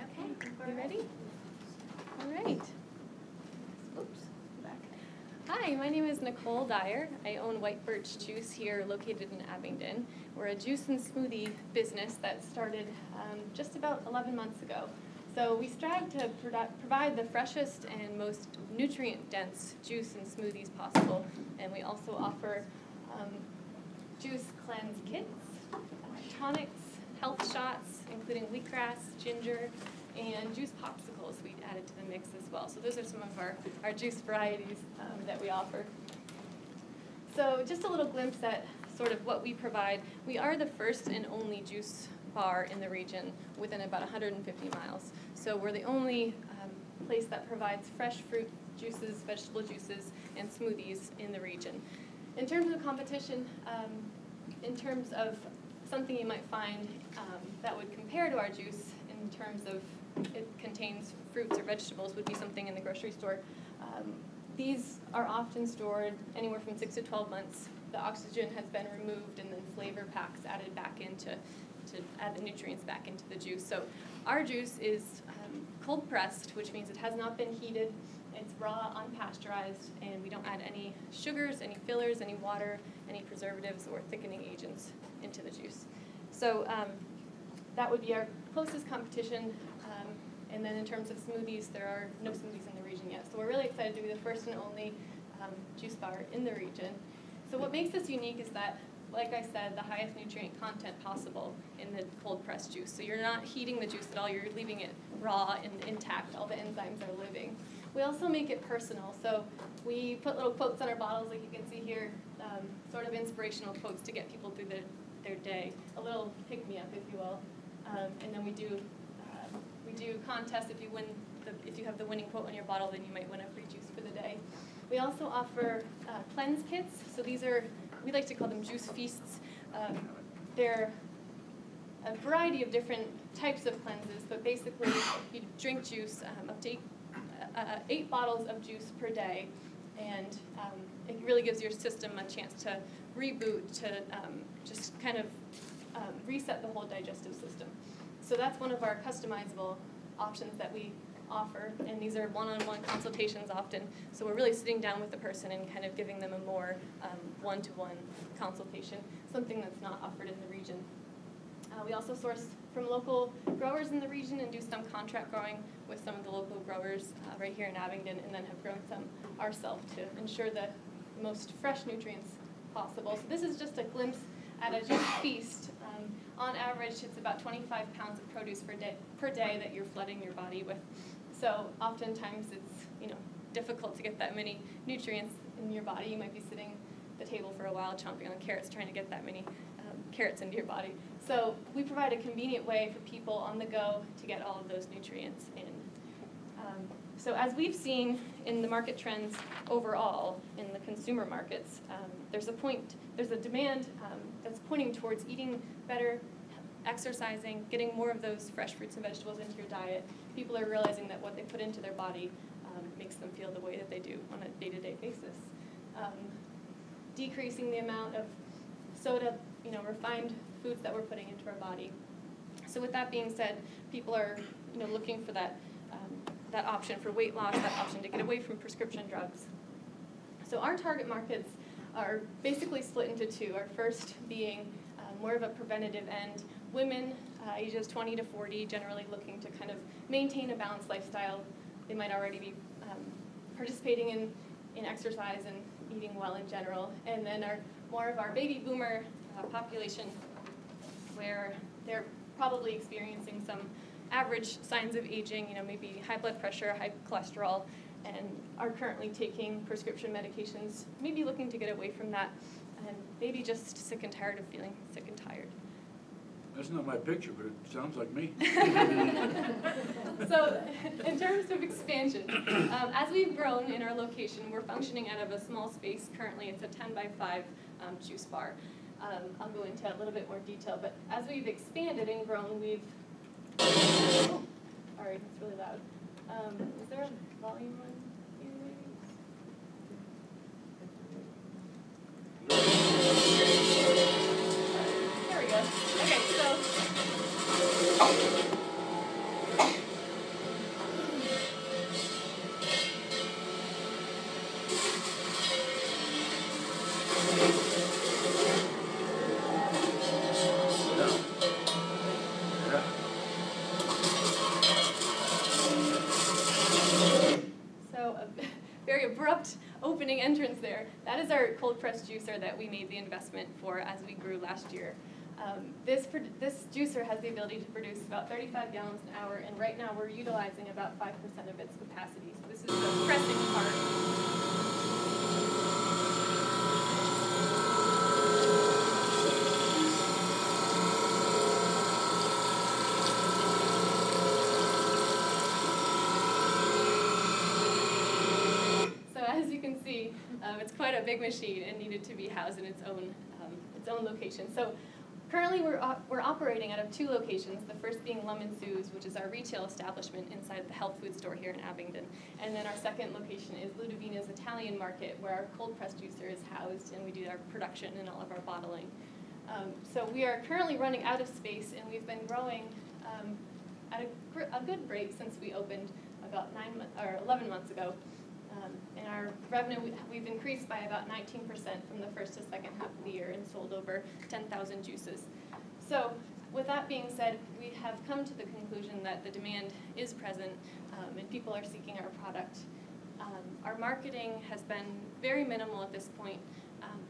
Okay, You ready? All right. Oops. Back. Hi, my name is Nicole Dyer. I own White Birch Juice here located in Abingdon. We're a juice and smoothie business that started just about 11 months ago. So we strive to provide the freshest and most nutrient-dense juice and smoothies possible. And we also offer juice cleanse kits, tonics, health shots, including wheatgrass, ginger, and juice popsicles we added to the mix as well. So those are some of our juice varieties that we offer. So just a little glimpse at sort of what we provide. We are the first and only juice bar in the region within about 150 miles. So we're the only place that provides fresh fruit juices, vegetable juices, and smoothies in the region. In terms of competition, in terms of something you might find that would compare to our juice in terms of it contains fruits or vegetables would be something in the grocery store. These are often stored anywhere from 6 to 12 months. The oxygen has been removed and then flavor packs added back in to add the nutrients back into the juice. So our juice is cold pressed, which means it has not been heated. It's raw, unpasteurized, and we don't add any sugars, any fillers, any water, any preservatives or thickening agents into the juice. So that would be our closest competition. And then in terms of smoothies, there are no smoothies in the region yet. So we're really excited to be the first and only juice bar in the region. So what makes this unique is that, like I said, the highest nutrient content possible in the cold pressed juice. So you're not heating the juice at all, you're leaving it raw and intact. All the enzymes are living. We also make it personal, so we put little quotes on our bottles, like you can see here, sort of inspirational quotes to get people through their day, a little pick-me-up, if you will. And then we do contests. If you have the winning quote on your bottle, then you might win a free juice for the day. We also offer cleanse kits. So these are, we like to call them juice feasts. They're a variety of different types of cleanses, but basically you drink juice, up to 8 bottles of juice per day, and it really gives your system a chance to reboot, to just kind of reset the whole digestive system. So that's one of our customizable options that we offer, and these are one-on-one consultations often. So we're really sitting down with the person and kind of giving them a more one-to-one consultation, something that's not offered in the region. We also source from local growers in the region and do some contract growing with some of the local growers right here in Abingdon, and then have grown some ourselves to ensure the most fresh nutrients possible. So this is just a glimpse at a juice feast. On average, it's about 25 pounds of produce per day that you're flooding your body with. So oftentimes it's difficult to get that many nutrients in your body. You might be sitting at the table for a while chomping on carrots trying to get that many carrots into your body. So we provide a convenient way for people on the go to get all of those nutrients in. So as we've seen in the market trends overall in the consumer markets, there's a demand that's pointing towards eating better, exercising, getting more of those fresh fruits and vegetables into your diet. People are realizing that what they put into their body makes them feel the way that they do on a day-to-day basis. Decreasing the amount of soda, refined foods that we're putting into our body. So with that being said, people are looking for that option for weight loss, that option to get away from prescription drugs. So our target markets are basically split into two. Our first being more of a preventative end. Women ages 20 to 40, generally looking to kind of maintain a balanced lifestyle. They might already be participating in exercise and eating well in general. And then more of our baby boomer population, where they're probably experiencing some average signs of aging, maybe high blood pressure, high cholesterol, and are currently taking prescription medications, maybe looking to get away from that, and maybe just sick and tired of feeling sick and tired. That's not my picture, but it sounds like me. So in terms of expansion, as we've grown in our location, we're functioning out of a small space currently. It's a 10 by 5 juice bar. I'll go into a little bit more detail, but as we've expanded and grown, we've... Oh, sorry, it's really loud. Is there a volume on here maybe? There we go. Okay, so... very abrupt opening entrance there. That is our cold pressed juicer that we made the investment for as we grew last year. This juicer has the ability to produce about 35 gallons an hour, and right now we're utilizing about 5% of its capacity. So this is the pressing part. It's quite a big machine and needed to be housed in its own location. So currently we're operating out of 2 locations, the first being Lemon Sue's, which is our retail establishment inside the health food store here in Abingdon. And then our second location is Ludovina's Italian Market, where our cold pressed juicer is housed and we do our production and all of our bottling. So we are currently running out of space, and we've been growing at a good rate since we opened about 11 months ago. And our revenue, we've increased by about 19% from the first to second half of the year and sold over 10,000 juices. So with that being said, we have come to the conclusion that the demand is present and people are seeking our product. Our marketing has been very minimal at this point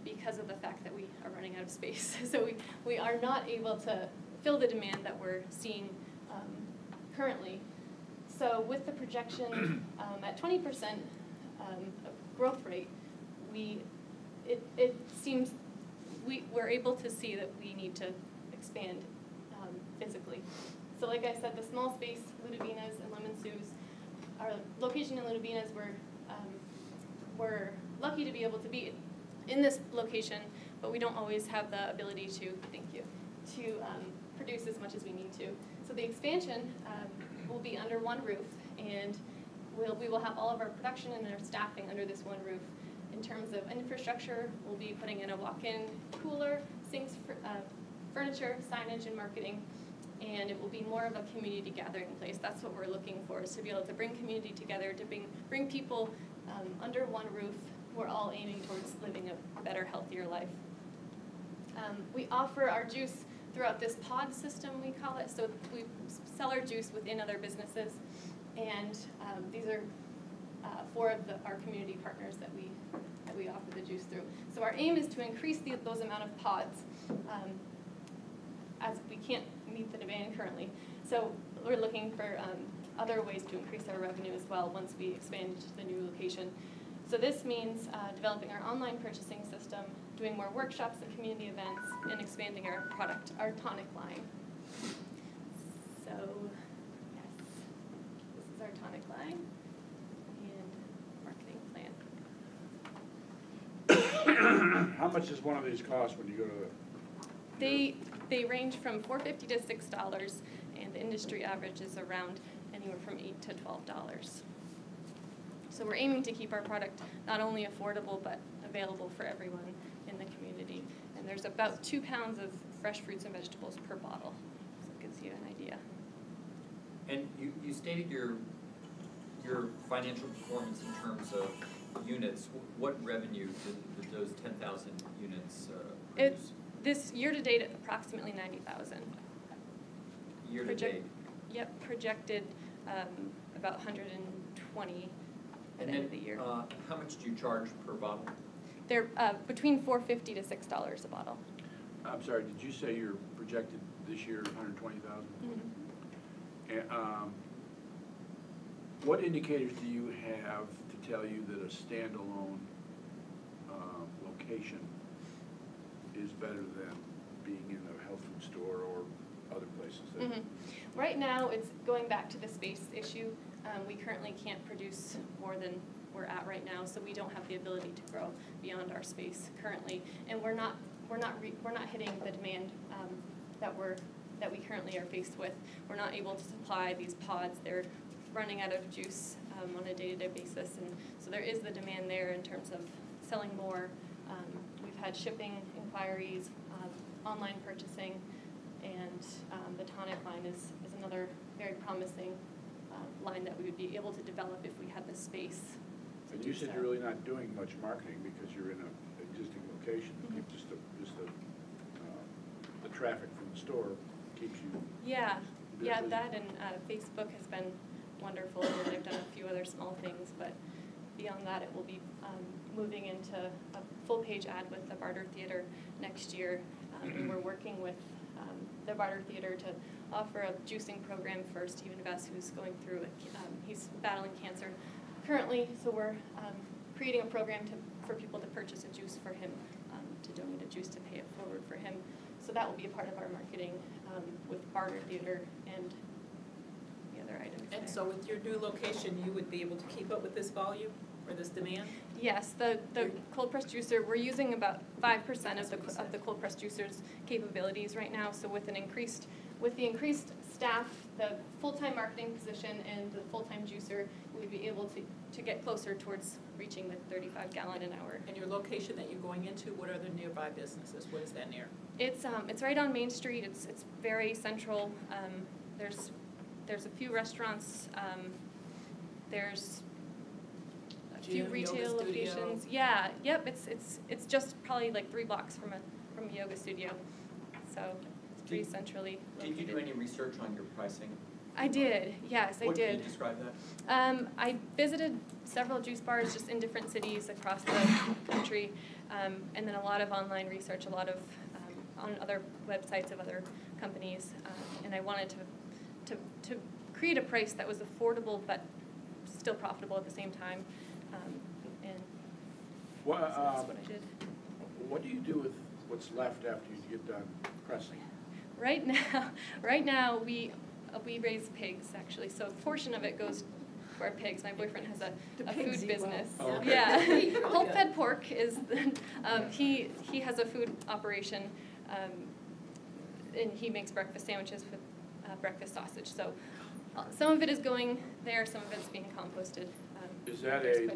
because of the fact that we are running out of space. So we are not able to fill the demand that we're seeing currently. So with the projection at 20% growth rate, it seems we're able to see that we need to expand physically. So like I said, the small space Ludovina's and Lemon Sue's, our location in Ludovina's, we're lucky to be able to be in this location, but we don't always have the ability to, produce as much as we need to. So the expansion will be under one roof, and we will have all of our production and our staffing under this one roof. In terms of infrastructure, we'll be putting in a walk-in cooler, sinks, furniture, signage, and marketing, and it will be more of a community gathering place. That's what we're looking for, is to be able to bring community together, to bring people under one roof. We're all aiming towards living a better, healthier life. We offer our juice throughout this pod system, we call it. So we sell our juice within other businesses, and these are four of our community partners that we offer the juice through. So our aim is to increase those amount of pods, as we can't meet the demand currently. So we're looking for other ways to increase our revenue as well once we expand to the new location. So this means developing our online purchasing system, doing more workshops and community events, and expanding our product, our tonic line. So, yes, this is our tonic line and marketing plan. How much does one of these cost when you go to They range from $4.50 to $6, and the industry average is around anywhere from $8 to $12. So we're aiming to keep our product not only affordable, but available for everyone in the community. And there's about 2 pounds of fresh fruits and vegetables per bottle, so it gives you an idea. And you stated your financial performance in terms of units. What revenue did those 10,000 units produce? This year-to-date, approximately 90,000. Year-to-date? Yep, projected about 120 at the end of the year. How much do you charge per bottle? They're between $4.50 to $6 a bottle. I'm sorry, did you say you're projected this year 120,000? Mm-hmm. What indicators do you have to tell you that a standalone location is better than being in a health food store or other places? Mm-hmm. Right now, it's going back to the space issue. We currently can't produce more than we're at right now, so we don't have the ability to grow beyond our space currently, and we're not hitting the demand that we currently are faced with. We're not able to supply these pods. They're running out of juice on a day-to-day basis, and so there is the demand there in terms of selling more. We've had shipping inquiries, online purchasing, and the tonic line is another very promising line that we would be able to develop if we had the space. And you said you're really not doing much marketing because you're in an existing location. Mm-hmm. Just the traffic from the store keeps you busy. That and Facebook has been wonderful, and I've done a few other small things, but beyond that, it will be moving into a full-page ad with the Barter Theater next year, and we're working with the Barter Theater to offer a juicing program for Stephen Vess, who's going through it. He's battling cancer currently, so we're creating a program for people to purchase a juice for him, to donate a juice to pay it forward for him. So that will be a part of our marketing with Barter Theater and the other items. And so with your new location, you would be able to keep up with this volume or this demand? Yes, the cold press juicer, we're using about 5% of the cold press juicer's capabilities right now. So with the increased staff, the full-time marketing position and the full-time juicer, we'd be able to get closer towards reaching the 35-gallon an hour. And your location that you're going into, what are the nearby businesses? What is that near? It's right on Main Street. It's very central. There's a few restaurants. There's a few retail locations. Yeah, yep. It's just probably like 3 blocks from a yoga studio. So it's pretty centrally located. Did you do any research on your pricing? I did, yes, I did. What can you describe that? I visited several juice bars just in different cities across the country, and then a lot of online research, a lot of on other websites of other companies, and I wanted to create a price that was affordable but still profitable at the same time. And so that's what I did. What do you do with what's left after you get done pressing? Right now we raise pigs actually. So a portion of it goes to our pigs. My boyfriend has a food business. Oh, okay. Yeah, Whole Fed Pork is he has a food operation, and he makes breakfast sandwiches with breakfast sausage. So some of it is going there, some of it's being composted. Is that a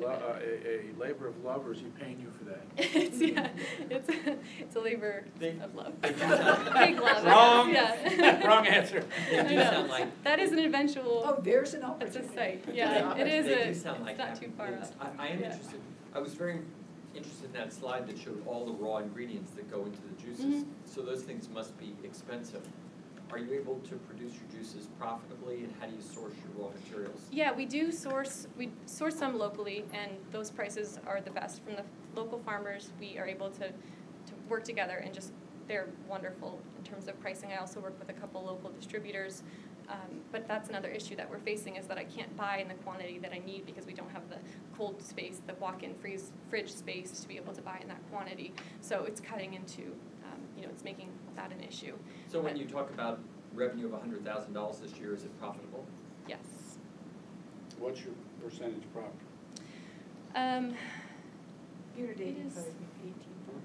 labor of love, or is he paying you for that? It's a labor of love. They do sound Pig love. Wrong. Yeah. Wrong answer. They do sound like. That is an eventual. Oh, there's an It's opportunity. a site. Yeah, it is. They do sound like It's not happy too far pigs. off. I am Yeah. interested. I was very interested in that slide that showed all the raw ingredients that go into the juices. Mhm. So those things must be expensive. Are you able to produce your juices profitably, and how do you source your raw materials? Yeah, we source some locally, and those prices are the best from the local farmers. We are able to work together, and just they're wonderful in terms of pricing. I also work with a couple local distributors, but that's another issue that we're facing, is that I can't buy in the quantity that I need because we don't have the cold space, the walk-in fridge space to be able to buy in that quantity. So it's cutting into, it's making that an issue. So when you talk about revenue of $100,000 this year, is it profitable? Yes. What's your percentage profit? Year to date, It is probably 18,000.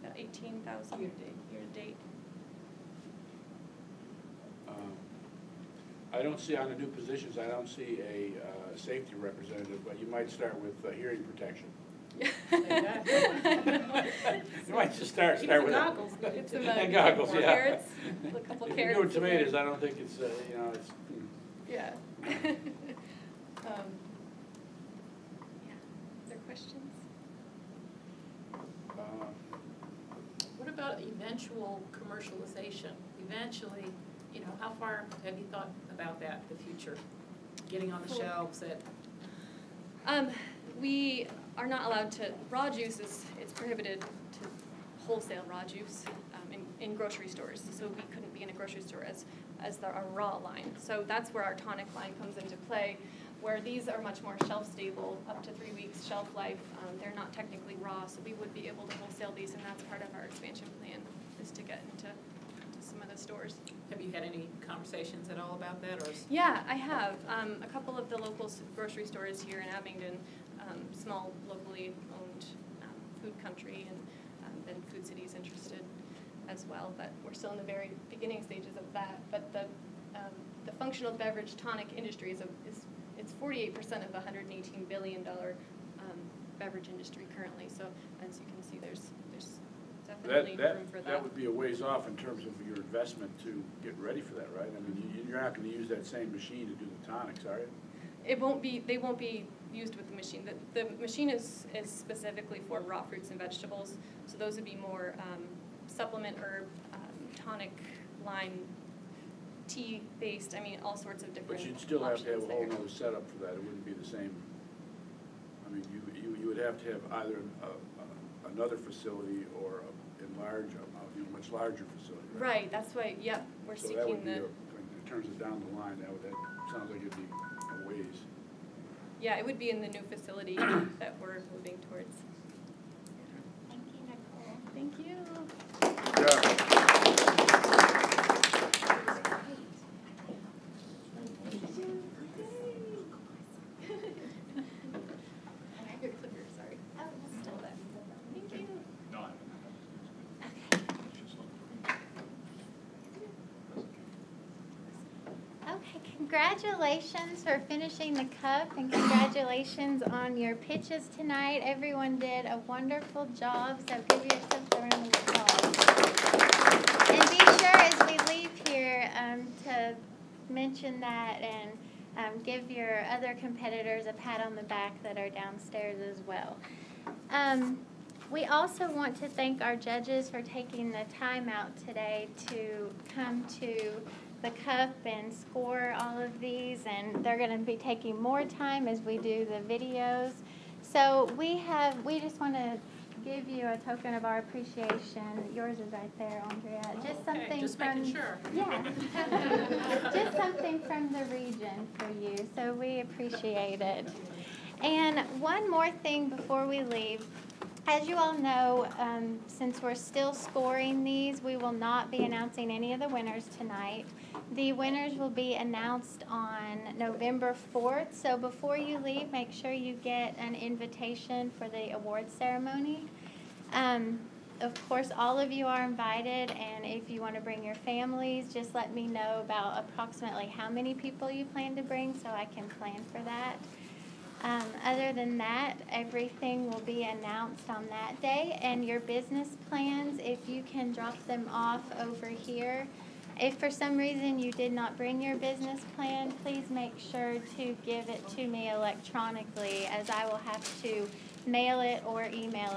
about 18,000 Year to date. Year to date. I don't see on the new positions, I don't see a safety representative, but you might start with hearing protection. You might just start with goggles. It's and goggles, yeah. Carrots, a couple If carrots. you're doing tomatoes, I don't think it's, it's. Yeah. Other questions? What about eventual commercialization? Eventually, how far have you thought about that, the future? Getting on the shelves at... We are not allowed to, raw juice it's prohibited to wholesale raw juice in grocery stores. So we couldn't be in a grocery store as our raw line. So that's where our tonic line comes into play, where these are much more shelf stable, up to 3 weeks shelf life. They're not technically raw, so we would be able to wholesale these, and that's part of our expansion plan, is to get into some of the stores. Have you had any conversations at all about that? Or? Yeah, I have. A couple of the local grocery stores here in Abingdon, small locally owned food country, and then Food City's interested as well, but we're still in the very beginning stages of that. But the functional beverage tonic industry it's 48% of the $118 billion beverage industry currently. So as you can see, there's definitely room for that. That would be a ways off in terms of your investment to get ready for that, right? I mean, you're not going to use that same machine to do the tonics, are you? It won't be. They won't be used with the machine. The machine is specifically for raw fruits and vegetables. So those would be more supplement herb, tonic, lime, tea based. I mean, all sorts of different. But you'd still have to have a whole there. other setup for that. It wouldn't be the same. I mean, you would have to have either another facility or a much larger facility. Right. That's why. Yep. We're So seeking that would be the. in terms of down the line, that sounds like it'd be a ways. Yeah, it would be in the new facility that we're moving towards. Thank you, Nicole. Thank you. I have your clicker, sorry. Oh, that's Still there. Thank you. No, I Okay, congratulations for finishing the cup, and congratulations on your pitches tonight. Everyone did a wonderful job, so give yourselves a round of applause. And be sure as we leave here to mention that and give your other competitors a pat on the back that are downstairs as well. We also want to thank our judges for taking the time out today to come to the cup and score all of these, and they're going to be taking more time as we do the videos. So we just want to give you a token of our appreciation. Yours is right there, Andrea. Just Okay, something just from making sure. Yeah, just something from the region for you. So we appreciate it. And one more thing before we leave. As you all know, since we're still scoring these, we will not be announcing any of the winners tonight. The winners will be announced on November 4th. So before you leave, make sure you get an invitation for the award ceremony. Of course, all of you are invited, and if you want to bring your families, just let me know about approximately how many people you plan to bring so I can plan for that. Other than that, everything will be announced on that day, and your business plans, if you can drop them off over here. If for some reason you did not bring your business plan, please make sure to give it to me electronically, as I will have to mail it or email it.